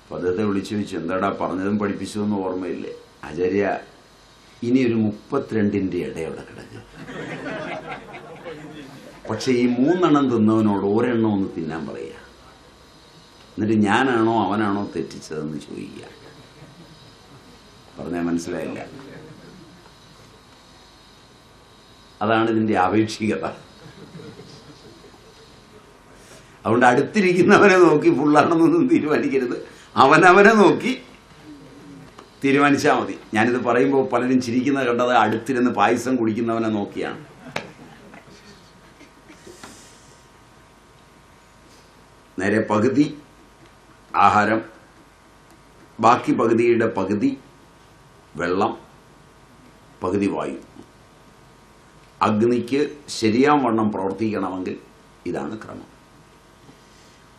അപ്പം അദ്ദേഹത്തെ വിളിച്ചു ചോദിച്ചു, എന്താടാ പറഞ്ഞതും പഠിപ്പിച്ചതെന്ന് ഓർമ്മയില്ലേ? ആചാര്യ, ഇനിയൊരു 32ന്റെ ഇടയോടെ കിടക്കുക. പക്ഷെ ഈ 3 എണ്ണം തിന്നവനോട് ഒരെണ്ണം ഒന്ന് തിന്നാൻ പറയുക. എന്നിട്ട് ഞാനാണോ അവനാണോ തെറ്റിച്ചതെന്ന് ചോദിക്കുക. പറഞ്ഞാൽ മനസ്സിലായില്ല? അതാണ് ഇതിന്റെ ആപേക്ഷികത. അതുകൊണ്ട് അടുത്തിരിക്കുന്നവനെ നോക്കി ഫുള്ളാണെന്നൊന്നും തീരുമാനിക്കരുത്. അവനവനെ നോക്കി തീരുമാനിച്ചാൽ മതി. ഞാനിത് പറയുമ്പോൾ പലരും ചിരിക്കുന്നത് കണ്ടത് അടുത്തിരുന്ന് പായസം കുടിക്കുന്നവനെ നോക്കിയാണ്. നേരെ പകുതി ആഹാരം, ബാക്കി പകുതിയുടെ പകുതി വെള്ളം, പകുതി വായു. അഗ്നിക്ക് ശരിയാം വണ്ണം പ്രവർത്തിക്കണമെങ്കിൽ ഇതാണ് ക്രമം.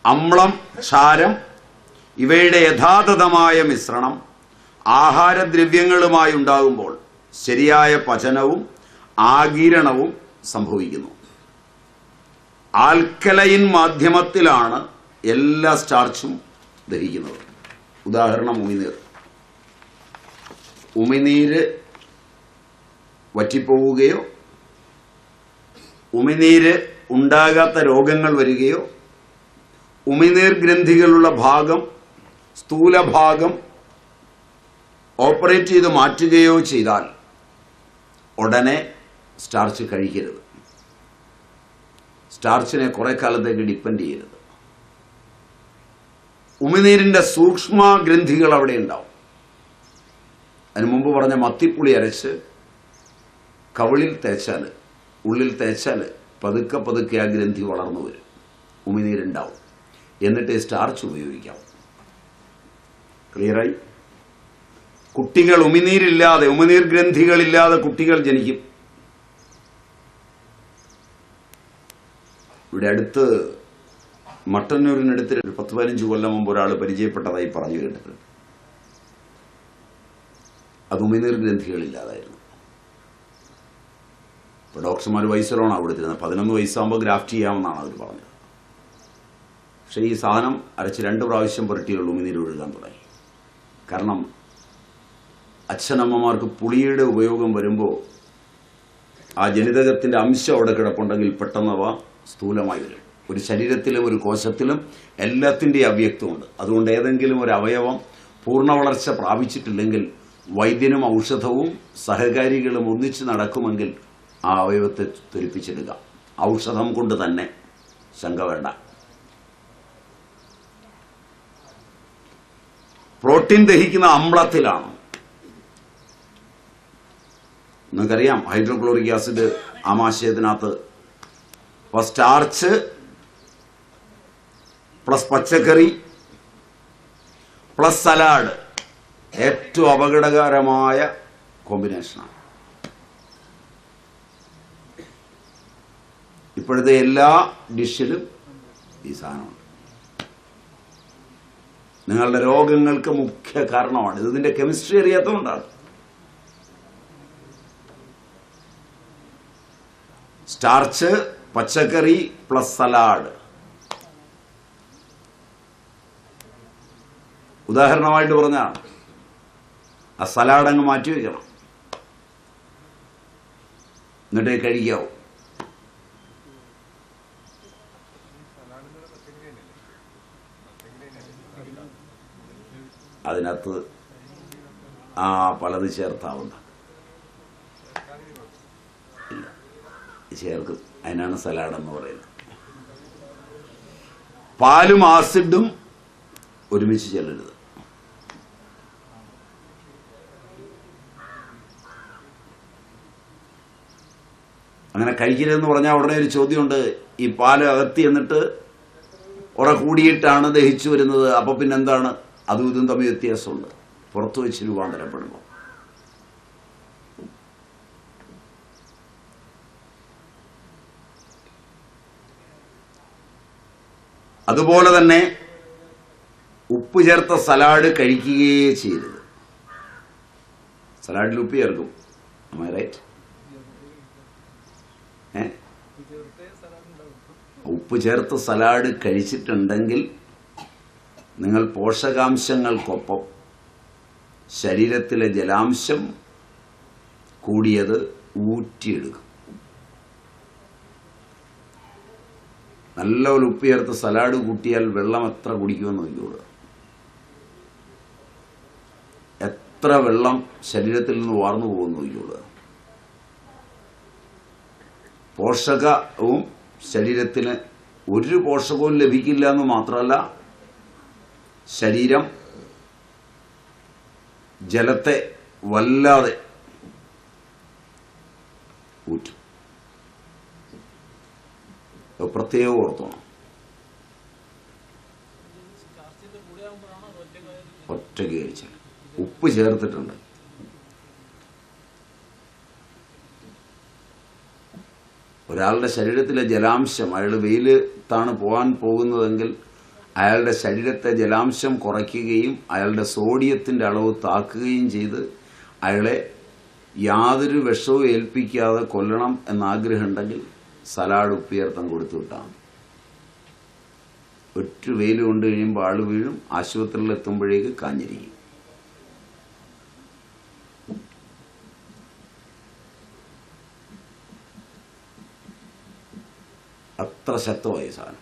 അമ്ലം, ക്ഷാരം ഇവയുടെ യഥാതഥമായ മിശ്രണം ആഹാരദ്രവ്യങ്ങളുമായി ഉണ്ടാകുമ്പോൾ ശരിയായ പചനവും ആഗിരണവും സംഭവിക്കുന്നു. ആൽക്കലൈൻ മാധ്യമത്തിലാണ് എല്ലാ സ്റ്റാർച്ചും ദഹിക്കുന്നത്. ഉദാഹരണം ഉമിനീർ. ഉമിനീര് വറ്റിപ്പോവുകയോ ഉമിനീര് ഉണ്ടാകാത്ത രോഗങ്ങൾ വരികയോ ഉമിനീർ ഗ്രന്ഥികളുള്ള ഭാഗം, സ്ഥൂലഭാഗം ഓപ്പറേറ്റ് ചെയ്ത് മാറ്റുകയോ ചെയ്താൽ ഉടനെ സ്റ്റാർച്ച് കഴിക്കരുത്. സ്റ്റാർച്ചിനെ കുറെ കാലത്തേക്ക് ഡിപ്പെൻഡ് ചെയ്യരുത്. ഉമിനീരിന്റെ സൂക്ഷ്മ ഗ്രന്ഥികൾ അവിടെ ഉണ്ടാവും. അതിനു മുമ്പ് പറഞ്ഞ മത്തിപ്പുളി അരച്ച് കവിളിൽ തേച്ചാൽ, ഉള്ളിൽ തേച്ചാൽ പതുക്കെ പതുക്കെ ആ ഗ്രന്ഥി വളർന്നു വരും, ഉമിനീരുണ്ടാവും. എന്നിട്ട് സ്റ്റാർച്ച് ഉപയോഗിക്കാം. ക്ലിയറായി? കുട്ടികൾ ഉമിനീരില്ലാതെ, ഉമിനീർ ഗ്രന്ഥികളില്ലാതെ കുട്ടികൾ ജനിക്കും. ഇവിടെ അടുത്ത് മട്ടന്നൂരിനടുത്ത് 10-15 കൊല്ലം മുമ്പ് ഒരാൾ പരിചയപ്പെട്ടതായി പറഞ്ഞു കേട്ടിട്ടുണ്ട്. അത് ഉമിനീർ ഗ്രന്ഥികളില്ലാതായിരുന്നു. ഇപ്പോൾ ഡോക്ടർമാർ വയസ്സിലാണ് അവിടെ ഇരുന്നത്. 11 വയസ്സാകുമ്പോൾ ഗ്രാഫ്റ്റ് ചെയ്യാമെന്നാണ് അവർ പറഞ്ഞത്. പക്ഷേ ഈ സാധനം അരച്ച് 2 പ്രാവശ്യം പുരട്ടിയുള്ള ഉമിനീര് ഒഴുകാൻ തുടങ്ങി. കാരണം അച്ഛനമ്മമാർക്ക് പുളിയുടെ ഉപയോഗം വരുമ്പോൾ ആ ജനിതകത്തിന്റെ അംശം അവിടെ കിടപ്പുണ്ടെങ്കിൽ പെട്ടെന്നവ സ്ഥൂലമായി വരും. ഒരു ശരീരത്തിലും ഒരു കോശത്തിലും എല്ലാത്തിൻ്റെയും അവ്യക്തമുണ്ട്. അതുകൊണ്ട് ഏതെങ്കിലും ഒരു അവയവം പൂർണ്ണ വളർച്ച പ്രാപിച്ചിട്ടില്ലെങ്കിൽ വൈദ്യനും ഔഷധവും സഹകാരികളും ഒന്നിച്ച് നടക്കുമെങ്കിൽ ആ അവയവത്തെ ത്വരിപ്പിച്ചെടുക്കാം. ഔഷധം കൊണ്ട് തന്നെ, ശങ്ക വേണ്ട. പ്രോട്ടീൻ ദഹിക്കുന്ന അമ്ലത്തിലാണ്. നിങ്ങൾക്കറിയാം, ഹൈഡ്രോക്ലോറിക് ആസിഡ് ആമാശയത്തിനകത്ത് സ്റ്റാർച്ച് പ്ലസ് പച്ചക്കറി പ്ലസ് സലാഡ് ഏറ്റവും അപകടകരമായ കോമ്പിനേഷനാണ്. ഇപ്പോഴത്തെ എല്ലാ ഡിഷിലും ഈ സാധനമുണ്ട്. നിങ്ങളുടെ രോഗങ്ങൾക്ക് മുഖ്യ കാരണമാണ് ഇതിന്റെ കെമിസ്ട്രി അറിയാത്തതുകൊണ്ടാണ്. സ്റ്റാർച്ച്, പച്ചക്കറി പ്ലസ് സലാഡ്. ഉദാഹരണമായിട്ട് പറഞ്ഞാണ് ആ സലാഡ് അങ്ങ് മാറ്റി വയ്ക്കണം, എന്നിട്ടേ കഴിക്കാവൂ. അതിനകത്ത് പലത് ചേർത്താവുന്ന ഇല്ല, ചേർക്കും. അതിനാണ് സലാഡെന്ന് പറയുന്നത്. പാലും ആസിഡും ഒരുമിച്ച് ചെല്ലരുത്. അങ്ങനെ കഴിക്കരുതെന്ന് പറഞ്ഞാൽ ഉടനെ ഒരു ചോദ്യമുണ്ട്, ഈ പാല് അകത്തി എന്നിട്ട് കൂടിയിട്ടാണ് ദഹിച്ചു വരുന്നത്, അപ്പൊ പിന്നെന്താണ്? അതും ഇതും തമ്മിൽ വ്യത്യാസമുണ്ട്. പുറത്തു വെച്ച് രൂപാന്തരപ്പെടുമ്പോൾ അതുപോലെ തന്നെ ഉപ്പ് ചേർത്ത സലാഡ് കഴിക്കുകയേ ചെയ്യരുത്. സലാഡിൽ ഉപ്പ് ചേർക്കും, റൈറ്റ്? ഉപ്പ് ചേർത്ത സലാഡ് കഴിച്ചിട്ടുണ്ടെങ്കിൽ നിങ്ങൾ പോഷകാംശങ്ങൾക്കൊപ്പം ശരീരത്തിലെ ജലാംശം കൂടിയത് ഊറ്റിയെടുക്കും. നല്ല ഒരു ഉപ്പ് ചേർത്ത് സലാഡ് കൂട്ടിയാൽ വെള്ളം എത്ര കുടിക്കുമെന്ന് നോക്കിക്കോളൂ. എത്ര വെള്ളം ശരീരത്തിൽ നിന്ന് വാർന്നു പോകുമെന്ന് നോക്കിക്കോളൂ. പോഷകവും ശരീരത്തിന് ഒരു പോഷകവും ലഭിക്കില്ല എന്ന് മാത്രമല്ല, ശരീരം ജലത്തെ വല്ലാതെ ഊറ്റും. പ്രത്യേകം ഓർത്തോണം. ഒറ്റയ്ക്ക് കഴിച്ചാൽ ഉപ്പ് ചേർത്തിട്ടുണ്ട്. ഒരാളുടെ ശരീരത്തിലെ ജലാംശം, അയാൾ വെയിലത്താണ് പോകാൻ പോകുന്നതെങ്കിൽ അയാളുടെ ശരീരത്തെ ജലാംശം കുറയ്ക്കുകയും അയാളുടെ സോഡിയത്തിൻ്റെ അളവ് താക്കുകയും ചെയ്ത് അയാളെ യാതൊരു വിഷവും ഏൽപ്പിക്കാതെ കൊല്ലണം എന്നാഗ്രഹം ഉണ്ടെങ്കിൽ സലാഡ് ഉപ്പ് ചേർത്തം കൊടുത്തു വിട്ടാൽ ഒറ്റ വെയിൽ കൊണ്ട് കഴിയുമ്പോൾ ആൾ വീഴും, ആശുപത്രിയിൽ എത്തുമ്പോഴേക്ക് കാഞ്ഞിരിക്കും. അത്ര ശക്തമായ സാധനം.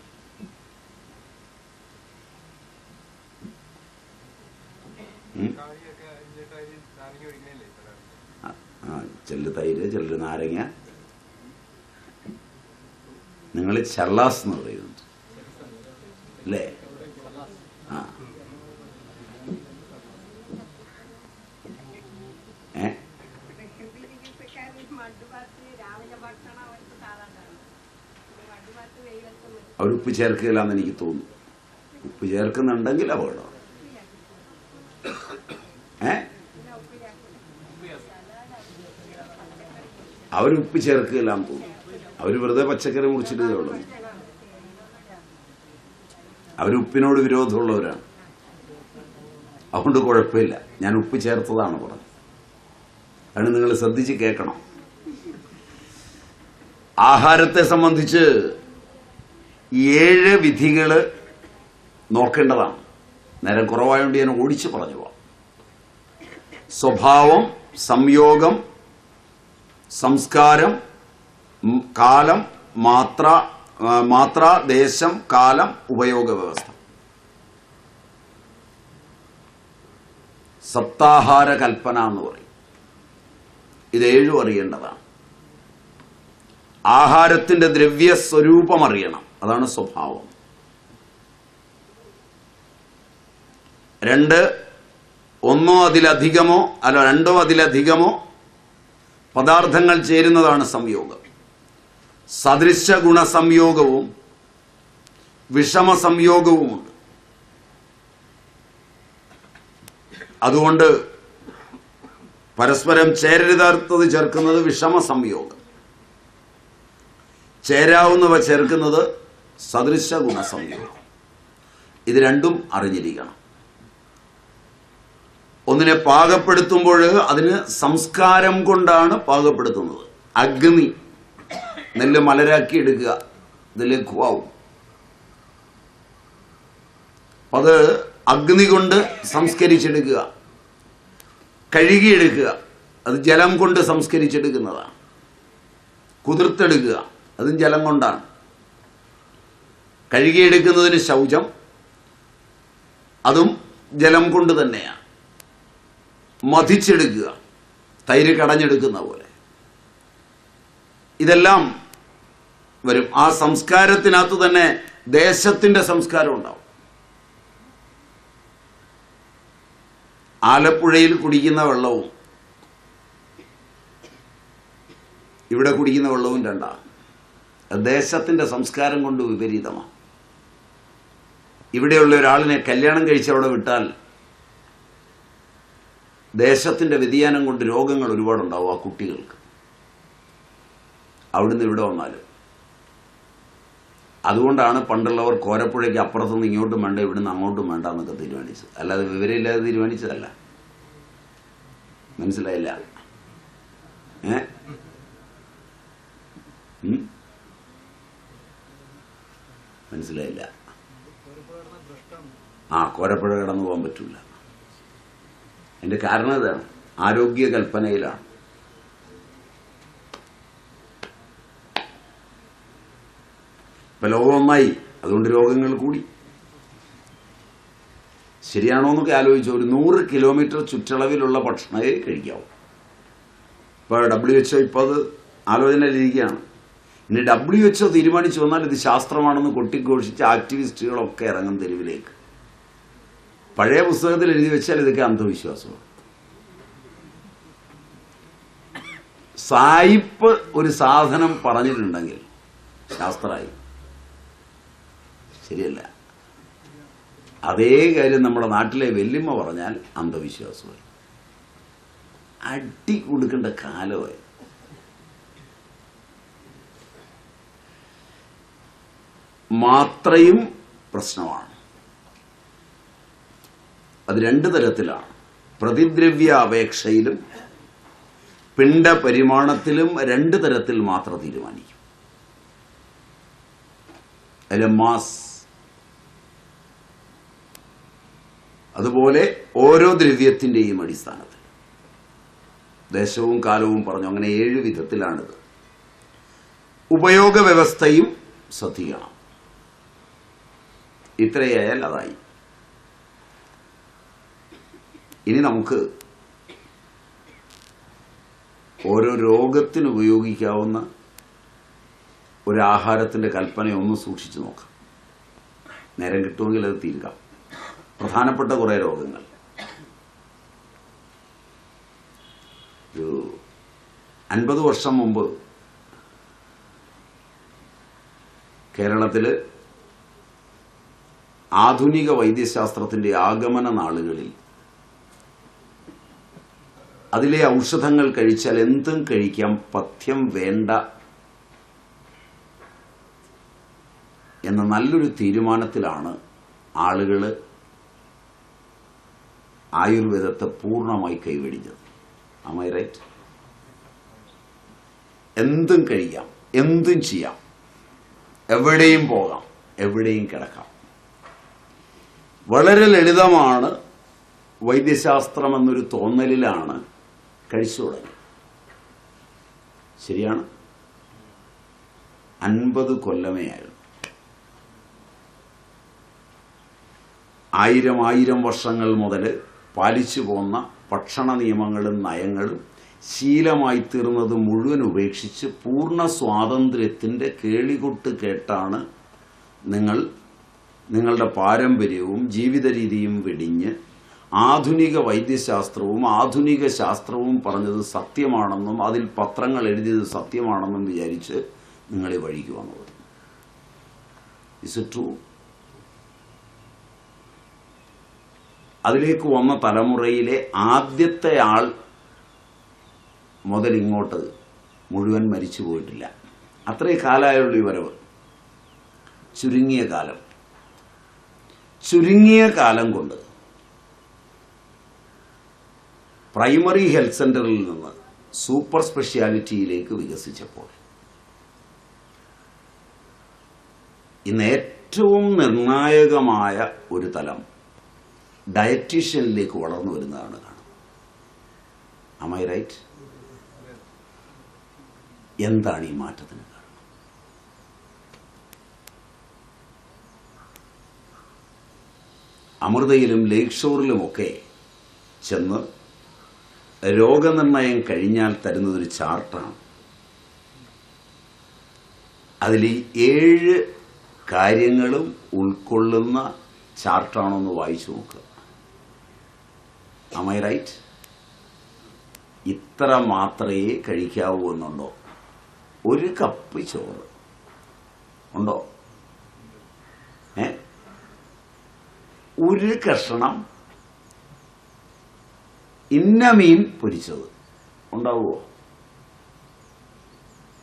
ചിലര് തൈര്, ചിലര് നാരങ്ങ. നിങ്ങൾ ചള്ളാസ് എന്ന് പറയുന്നുണ്ട് അല്ലേ? അവരുപ്പ് ചേർക്കുകയില്ലെന്ന് എനിക്ക് തോന്നുന്നു. ഉപ്പ് ചേർക്കുന്നുണ്ടെങ്കിൽ അപകടം. അവരുപ്പ് ചേർക്കുകയില്ലാന്ന് തോന്നുന്നു. അവർ വെറുതെ പച്ചക്കറി മുറിച്ചിട്ടേ ഉള്ളൂ. അവരുപ്പിനോട് വിരോധമുള്ളവരാണ്. അതുകൊണ്ട് കുഴപ്പമില്ല. ഞാൻ ഉപ്പ് ചേർത്തതാണ് പറഞ്ഞത്. അതിന് നിങ്ങൾ ശ്രദ്ധിച്ച് കേൾക്കണം. ആഹാരത്തെ സംബന്ധിച്ച് 7 വിധികൾ നോക്കേണ്ടതാണ്. നേരം കുറവായതുകൊണ്ട് ഞാൻ ഓടിച്ച് പറഞ്ഞു പോവാം. സ്വഭാവം, സംയോഗം, സംസ്കാരം, കാലം, മാത്ര, ദേശം, കാലം, ഉപയോഗ വ്യവസ്ഥ. സപ്താഹാര കൽപ്പന എന്ന് പറയും. ഇത് 7 അറിയേണ്ടതാണ്. ആഹാരത്തിന്റെ ദ്രവ്യ സ്വരൂപം അറിയണം. അതാണ് സ്വഭാവം. 2, ഒന്നോ രണ്ടോ അതിലധികമോ പദാർത്ഥങ്ങൾ ചേരുന്നതാണ് സംയോഗം. സദൃശ ഗുണസംയോഗവും വിഷമ സംയോഗവുമുണ്ട്. അതുകൊണ്ട് പരസ്പരം ചേരരുതാത്തത് ചേർക്കുന്നത് വിഷമ സംയോഗം. ചേരാവുന്നവ ചേർക്കുന്നത് സദൃശ ഗുണസംയോഗം. ഇത് രണ്ടും അറിഞ്ഞിരിക്കണം. ഒന്നിനെ പാകപ്പെടുത്തുമ്പോൾ അതിന് സംസ്കാരം കൊണ്ടാണ് പാകപ്പെടുത്തുന്നത്. അഗ്നി നെല്ല് മലരാക്കി എടുക്കുക, ഇത് ലഘുവാവും. അത് അഗ്നി കൊണ്ട് സംസ്കരിച്ചെടുക്കുക. കഴുകിയെടുക്കുക, അത് ജലം കൊണ്ട് സംസ്കരിച്ചെടുക്കുന്നതാണ്. കുതിർത്തെടുക്കുക, അതും ജലം കൊണ്ടാണ്. കഴുകിയെടുക്കുന്നതിന് ശൗചം, അതും ജലം കൊണ്ട് തന്നെയാണ്. മഥിച്ചെടുക്കുക, തൈര് കടഞ്ഞെടുക്കുന്ന പോലെ. ഇതെല്ലാം വരും. ആ സംസ്കാരത്തിനകത്ത് തന്നെ ദേശത്തിന്റെ സംസ്കാരം ഉണ്ടാവും. ആലപ്പുഴയിൽ കുടിക്കുന്ന വെള്ളവും ഇവിടെ കുടിക്കുന്ന വെള്ളവും രണ്ടാണ്. ദേശത്തിന്റെ സംസ്കാരം കൊണ്ട് വിപരീതമാണ്. ഇവിടെയുള്ള ഒരാളിനെ കല്യാണം കഴിച്ച് അവിടെ വിട്ടാൽ ദേശത്തിന്റെ വ്യതിയാനം കൊണ്ട് രോഗങ്ങൾ ഒരുപാടുണ്ടാവും ആ കുട്ടികൾക്ക്. അവിടുന്ന് ഇവിടെ വന്നാലും. അതുകൊണ്ടാണ് പണ്ടുള്ളവർ കോരപ്പുഴയ്ക്ക് അപ്പുറത്തുനിന്ന് ഇങ്ങോട്ടും വേണ്ട ഇവിടുന്ന് അങ്ങോട്ടും വേണ്ട എന്നൊക്കെ തീരുമാനിച്ചത്. അല്ലാതെ വിവരമില്ലാതെ തീരുമാനിച്ചതല്ല. മനസ്സിലായില്ല? മനസ്സിലായില്ല? കോരപ്പുഴ കടന്നു പോകാൻ പറ്റില്ല. അതിന്റെ കാരണം ഇതാണ്, ആരോഗ്യ കൽപ്പനയിലാണ്. ഇപ്പൊ ലോകം ഒന്നായി, അതുകൊണ്ട് രോഗങ്ങൾ കൂടി. ശരിയാണോ എന്നൊക്കെ ആലോചിച്ചു. ഒരു 100 കിലോമീറ്റർ ചുറ്റളവിലുള്ള ഭക്ഷണമേ കഴിക്കാവൂ. ഇപ്പൊ WHO ഇപ്പൊ അത് ആലോചനയിലിരിക്കുകയാണ്. ഇനി WHO തീരുമാനിച്ചു വന്നാൽ ഇത് ശാസ്ത്രമാണെന്ന് കൊട്ടിഘോഷിച്ച് ആക്ടിവിസ്റ്റുകളൊക്കെ ഇറങ്ങും തെരുവിലേക്ക്. പഴയ പുസ്തകത്തിൽ എഴുതി വെച്ചാൽ ഇതൊക്കെ അന്ധവിശ്വാസമാണ്. സായിപ്പ് ഒരു സാധനം പറഞ്ഞിട്ടുണ്ടെങ്കിൽ ശാസ്ത്രമായി. ശരിയല്ല. അതേ കാര്യം നമ്മുടെ നാട്ടിലെ വെല്ലുമ്മ പറഞ്ഞാൽ അന്ധവിശ്വാസമായി. അടി കൊടുക്കേണ്ട കാലമായി. മാത്രയും പ്രശ്നമാണ്. അത് 2 തരത്തിലാണ്. പ്രതിദ്രവ്യ അപേക്ഷയിലും പിണ്ഡപരിമാണത്തിലും 2 തരത്തിൽ മാത്രം തീരുമാനിക്കും. അതിലെ മാസ്. അതുപോലെ ഓരോ ദ്രവ്യത്തിന്റെയും അടിസ്ഥാനത്തിൽ ദേശവും കാലവും പറഞ്ഞു. അങ്ങനെ 7 വിധത്തിലാണിത്. ഉപയോഗ വ്യവസ്ഥയും ശ്രദ്ധിക്കണം. ഇത്രയായാൽ അതായി. ഇനി നമുക്ക് ഓരോ രോഗത്തിന് ഉപയോഗിക്കാവുന്ന ഒരു ആഹാരത്തിന്റെ കൽപ്പനയൊന്ന് സൂക്ഷിച്ചു നോക്കാം. നേരം കിട്ടുമെങ്കിൽ അത് തീർക്കാം. പ്രധാനപ്പെട്ട കുറെ രോഗങ്ങൾ. ഒരു 50 വർഷം മുമ്പ് കേരളത്തില് ആധുനിക വൈദ്യശാസ്ത്രത്തിന്റെ ആഗമന നാളുകളിൽ അതിലെ ഔഷധങ്ങൾ കഴിച്ചാൽ എന്തും കഴിക്കാം, പഥ്യം വേണ്ട എന്ന നല്ലൊരു തീരുമാനത്തിലാണ് ആളുകൾ ആയുർവേദത്തെ പൂർണ്ണമായി കൈവെടിഞ്ഞത്. Am I right? എന്തും കഴിക്കാം, എന്തും ചെയ്യാം, എവിടെയും പോകാം, എവിടെയും കിടക്കാം. വളരെ ലളിതമാണ് വൈദ്യശാസ്ത്രം എന്നൊരു തോന്നലിലാണ് കഴിച്ചു തുടങ്ങി. ശരിയാണ്. 50 കൊല്ലമേ ആയിരുന്നു. 1000 വർഷങ്ങൾ മുതൽ പാലിച്ചു പോന്ന ഭക്ഷണ നിയമങ്ങളും നയങ്ങളും ശീലമായി തീർന്നത് മുഴുവൻ ഉപേക്ഷിച്ച് പൂർണ്ണ സ്വാതന്ത്ര്യത്തിൻ്റെ കേളികൊട്ട് കേട്ടാണ് നിങ്ങളുടെ പാരമ്പര്യവും ജീവിത രീതിയും വെടിഞ്ഞ് ആധുനിക വൈദ്യശാസ്ത്രവും ആധുനിക ശാസ്ത്രവും പറഞ്ഞത് സത്യമാണെന്നും അതിൽ പത്രങ്ങൾ എഴുതിയത് സത്യമാണെന്നും വിചാരിച്ച് നിങ്ങളെ വഴിക്ക് വന്നത്. Is it true? അതിലേക്ക് വന്ന തലമുറയിലെ ആദ്യത്തെ ആൾ മുതൽ ഇങ്ങോട്ട് മുഴുവൻ മരിച്ചു പോയിട്ടില്ല. അത്രേ കാലമായുള്ള ഈ വരവ്. ചുരുങ്ങിയ കാലം കൊണ്ട് പ്രൈമറി ഹെൽത്ത് സെന്ററിൽ നിന്ന് സൂപ്പർ സ്പെഷ്യാലിറ്റിയിലേക്ക് വികസിച്ചപ്പോൾ ഇന്ന് ഏറ്റവും നിർണായകമായ ഒരു തലം ഡയറ്റീഷ്യനിലേക്ക് വളർന്നു വരുന്നതാണ് കാണുന്നത്. Am I right? എന്താണ് ഈ മാറ്റത്തിന് കാരണം? അമൃതയിലും ലേക്ക് ഷോറിലുമൊക്കെ ചെന്ന് രോഗനിർണയം കഴിഞ്ഞാൽ തരുന്നതൊരു ചാർട്ടാണ്. അതിൽ 7 കാര്യങ്ങളും ഉൾക്കൊള്ളുന്ന ചാർട്ടാണോന്ന് വായിച്ചു നോക്കുക. Am I right? ഇത്ര മാത്രമേ കഴിക്കാവൂ എന്നുണ്ടോ? 1 കപ്പ് ചോറ് ഉണ്ടോ? 1 കഷണം ഇന്ന മീൻ പൊരിച്ചത് ഉണ്ടാവുമോ?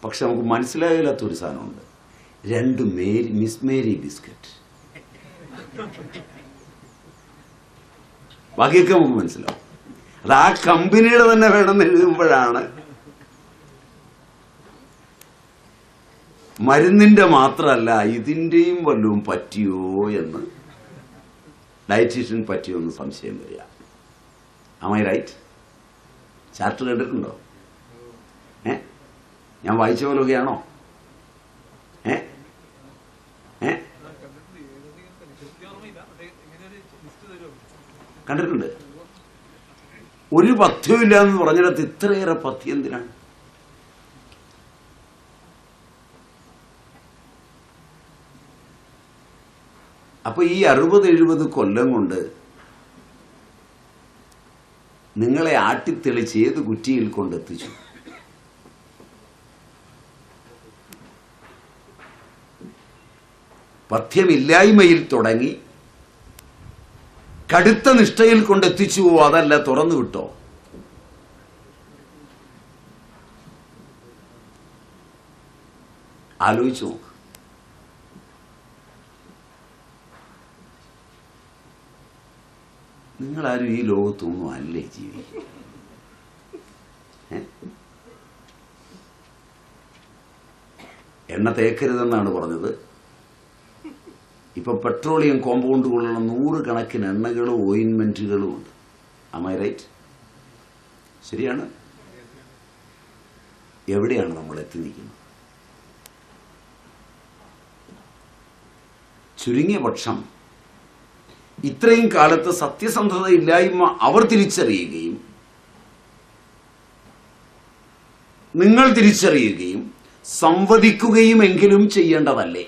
പക്ഷെ നമുക്ക് മനസ്സിലാകില്ലാത്തൊരു സാധനമുണ്ട്. 2 മിസ് മേരി ബിസ്ക്കറ്റ്. ബാക്കിയൊക്കെ നമുക്ക് മനസ്സിലാവും. അത് ആ കമ്പനിയുടെ തന്നെ വേണമെന്ന് എഴുതുമ്പോഴാണ് മരുന്നിന്റെ മാത്രമല്ല ഇതിന്റെയും വല്ലതും പറ്റിയോ എന്ന് ഡയറ്റീഷ്യൻ പറ്റിയോ എന്ന് സംശയം വരിക. Am I right? ചാർട്ട് കണ്ടിട്ടുണ്ടോ? ഞാൻ വായിച്ച പോലെയൊക്കെയാണോ? കണ്ടിട്ടുണ്ട്. ഒരു പഥ്യമില്ല എന്ന് പറഞ്ഞിടത്ത് ഇത്രയേറെ പഥ്യം എന്തിനാണ്? അപ്പൊ ഈ 60-70 കൊല്ലം കൊണ്ട് നിങ്ങളെ ആട്ടിത്തെളിച്ച് ഏത് കുറ്റിയിൽ കൊണ്ടെത്തിച്ചു? പഥ്യമില്ലായ്മയിൽ തുടങ്ങി കടുത്ത നിഷ്ഠയിൽ കൊണ്ടെത്തിച്ചുവോ? അതല്ല തുറന്നു വിട്ടോ? ആലോചിച്ചു നോക്ക്. നിങ്ങളാരും ഈ ലോകത്തൊന്നും അല്ലേ ജീവിക്കും? എണ്ണ തേക്കരുതെന്നാണ് പറഞ്ഞത്. ഇപ്പൊ പെട്രോളിയം കോമ്പൗണ്ടുകളുള്ള 100 കണക്കിന് എണ്ണകളും ഓയിൻമെന്റുകളും ഉണ്ട്. Am I right? ശരിയാണ്. എവിടെയാണ് നമ്മൾ എത്തി നിൽക്കുന്നത്? ചുരുങ്ങിയ പക്ഷം ഇത്രയും കാലത്ത് സത്യസന്ധത ഇല്ലായ്മ അവർ തിരിച്ചറിയുകയും നിങ്ങൾ തിരിച്ചറിയുകയും സംവദിക്കുകയുമെങ്കിലും ചെയ്യേണ്ടതല്ലേ?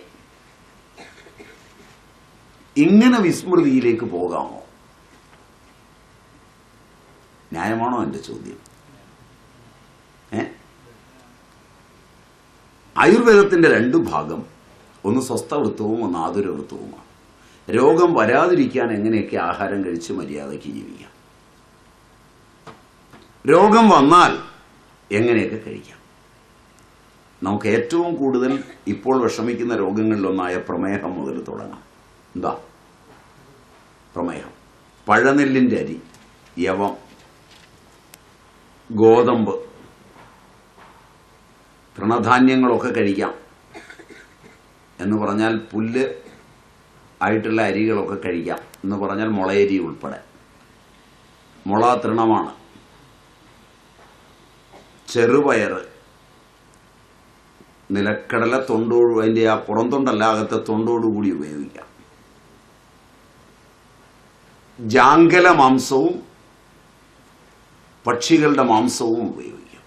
ഇങ്ങനെ വിസ്മൃതിയിലേക്ക് പോകാമോ? ന്യായമാണോ എന്റെ ചോദ്യം? ആയുർവേദത്തിന്റെ 2 ഭാഗം, ഒന്ന് സ്വസ്ഥവൃത്തവും ഒന്ന് ആതുരവൃത്തവുമാണ്. രോഗം വരാതിരിക്കാൻ എങ്ങനെയൊക്കെ ആഹാരം കഴിച്ച് മര്യാദയ്ക്ക് ജീവിക്കാം, രോഗം വന്നാൽ എങ്ങനെയൊക്കെ കഴിക്കാം. നമുക്ക് ഏറ്റവും കൂടുതൽ ഇപ്പോൾ വിഷമിക്കുന്ന രോഗങ്ങളിലൊന്നായ പ്രമേഹം മുതൽ തുടങ്ങാം. എന്താ പ്രമേഹം? പഴനെല്ലിൻ്റെ അരി, യവം, ഗോതമ്പ്, തൃണധാന്യങ്ങളൊക്കെ കഴിക്കാം എന്ന് പറഞ്ഞാൽ പുല്ല് ആയിട്ടുള്ള അരികളൊക്കെ കഴിക്കാം എന്ന് പറഞ്ഞാൽ മുളയരി ഉൾപ്പെടെ. മുള തൃണമാണ്. ചെറുപയറ്, നിലക്കടല തൊണ്ടോട്, അതിൻ്റെ ആ പുറംതൊണ്ടല്ല അകത്തെ തൊണ്ടോടുകൂടി ഉപയോഗിക്കാം. ജാങ്കല മാംസവും പക്ഷികളുടെ മാംസവും ഉപയോഗിക്കാം.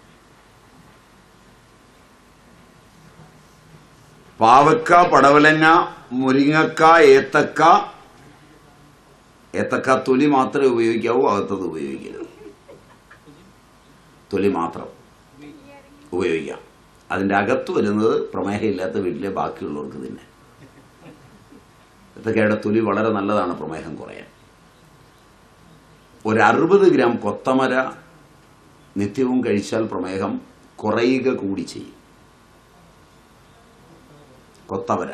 പാവക്ക, പടവലങ്ങ, മുരിങ്ങക്ക, ഏത്തക്ക തൊലി മാത്രമേ ഉപയോഗിക്കാവൂ, അകത്തത് ഉപയോഗിക്കരുത്. തൊലി മാത്രം ഉപയോഗിക്കാം. അതിൻ്റെ അകത്ത് വരുന്നത് പ്രമേഹമില്ലാത്ത വീട്ടിലെ ബാക്കിയുള്ളവർക്ക് തന്നെ. ഏത്തക്കയുടെ തൊലി വളരെ നല്ലതാണ് പ്രമേഹം കുറയാൻ. ഒരു 60 ഗ്രാം കൊത്തമര നിത്യവും കഴിച്ചാൽ പ്രമേഹം കുറയുക കൂടി ചെയ്യും. കൊത്തവര,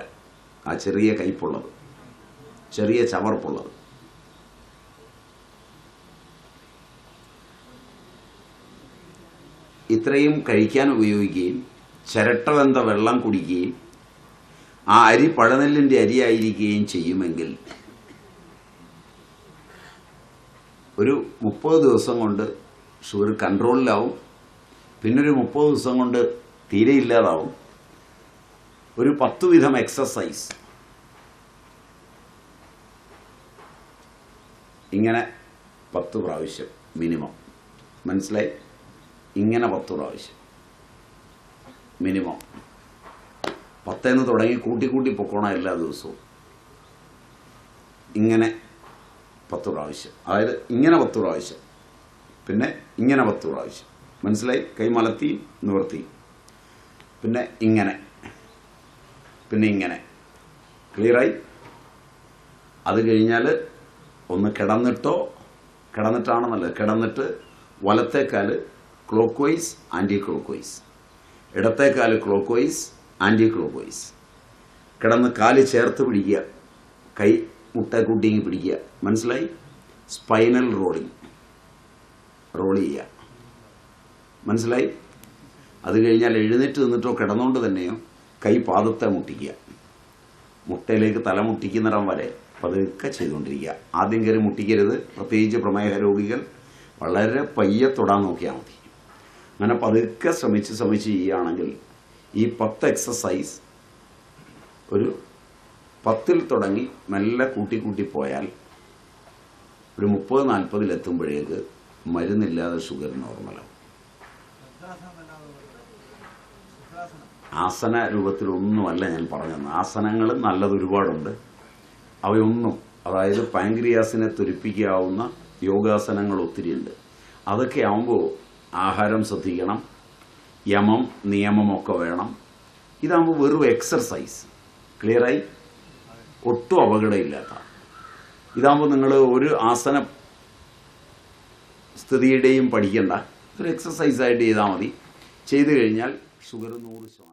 ആ ചെറിയ കയ്പുള്ളത്, ചെറിയ ചവർപ്പുള്ളത്. ഇത്രയും കഴിക്കാൻ ഉപയോഗിക്കുകയും ചിരട്ടവെന്ത വെള്ളം കുടിക്കുകയും ആ അരി പഴനെല്ലിൻ്റെ അരിയായിരിക്കുകയും ചെയ്യുമെങ്കിൽ ഒരു 30 ദിവസം കൊണ്ട് ഷുഗർ കൺട്രോളിലാവും. പിന്നൊരു 30 ദിവസം കൊണ്ട് തീരെ ഇല്ലാതാവും. ഒരു 10 വിധം എക്സസൈസ് ഇങ്ങനെ 10 പ്രാവശ്യം മിനിമം. മനസ്സിലായി? ഇങ്ങനെ 10 പ്രാവശ്യം മിനിമം. 10 തുടങ്ങി കൂട്ടി പൊക്കോണം എല്ലാ ദിവസവും. ഇങ്ങനെ 10 പ്രാവശ്യം, അതായത് ഇങ്ങനെ 10 പ്രാവശ്യം, പിന്നെ ഇങ്ങനെ 10 പ്രാവശ്യം. മനസ്സിലായി? കൈ മലത്തി നിവർത്തി, പിന്നെ ഇങ്ങനെ, പിന്നെ ഇങ്ങനെ. ക്ലിയറായി? അത് കഴിഞ്ഞാൽ ഒന്ന് കിടന്നിട്ടാണ് നല്ലത്. കിടന്നിട്ട് വലത്തേക്കാൽ clockwise anticlockwise, ഇടത്തേക്കാൽ clockwise anticlockwise. കിടന്ന് കാല് ചേർത്ത് പിടിക്കുക, കൈ മുട്ട കൂട്ടിങ്ങി പിടിക്കുക. മനസ്സിലായി? സ്പൈനൽ റോൾ ചെയ്യുക. മനസ്സിലായി? അത് കഴിഞ്ഞാൽ എഴുന്നേറ്റ് നിന്നിട്ടോ കിടന്നുകൊണ്ട് തന്നെയോ കൈ പാദത്തെ മുട്ടിക്കുക, മുട്ടയിലേക്ക് തല മുട്ടിക്കുന്നിടം വരെ പതുക്കെ ചെയ്തുകൊണ്ടിരിക്കുക. ആദ്യം കയറി മുട്ടിക്കരുത്, പ്രത്യേകിച്ച് പ്രമേഹ രോഗികൾ. വളരെ പയ്യെ തൊടാൻ നോക്കിയാൽ മതി. അങ്ങനെ പതുക്കെ ശ്രമിച്ച് ചെയ്യുകയാണെങ്കിൽ ഈ 10 എക്സസൈസ് ഒരു 10-ൽ തുടങ്ങി മെല്ലെ കൂട്ടി പോയാൽ ഒരു 30-40 എത്തുമ്പോഴേക്ക് മരുന്നില്ലാതെ ഷുഗർ നോർമലാവും. ആസന രൂപത്തിലൊന്നുമല്ല ഞാൻ പറഞ്ഞത്. ആസനങ്ങൾ നല്ലത് ഒരുപാടുണ്ട്. അവയൊന്നും, അതായത് പാങ്ക്രിയാസിനെ ത്വരിപ്പിക്കാവുന്ന യോഗാസനങ്ങൾ ഒത്തിരിയുണ്ട്. അതൊക്കെ ആകുമ്പോൾ ആഹാരം ശ്രദ്ധിക്കണം, യമം നിയമമൊക്കെ വേണം. ഇതാകുമ്പോൾ വെറും എക്സർസൈസ്. ക്ലിയറായി? ഒട്ടും അപകടമില്ലാത്ത. ഇതാകുമ്പോൾ നിങ്ങൾ ഒരു ആസന സ്ഥിതിയുടെയും പഠിക്കേണ്ട, ഒരു എക്സർസൈസായിട്ട് ചെയ്താൽ മതി. ചെയ്തു കഴിഞ്ഞാൽ ഷുഗർ 100%.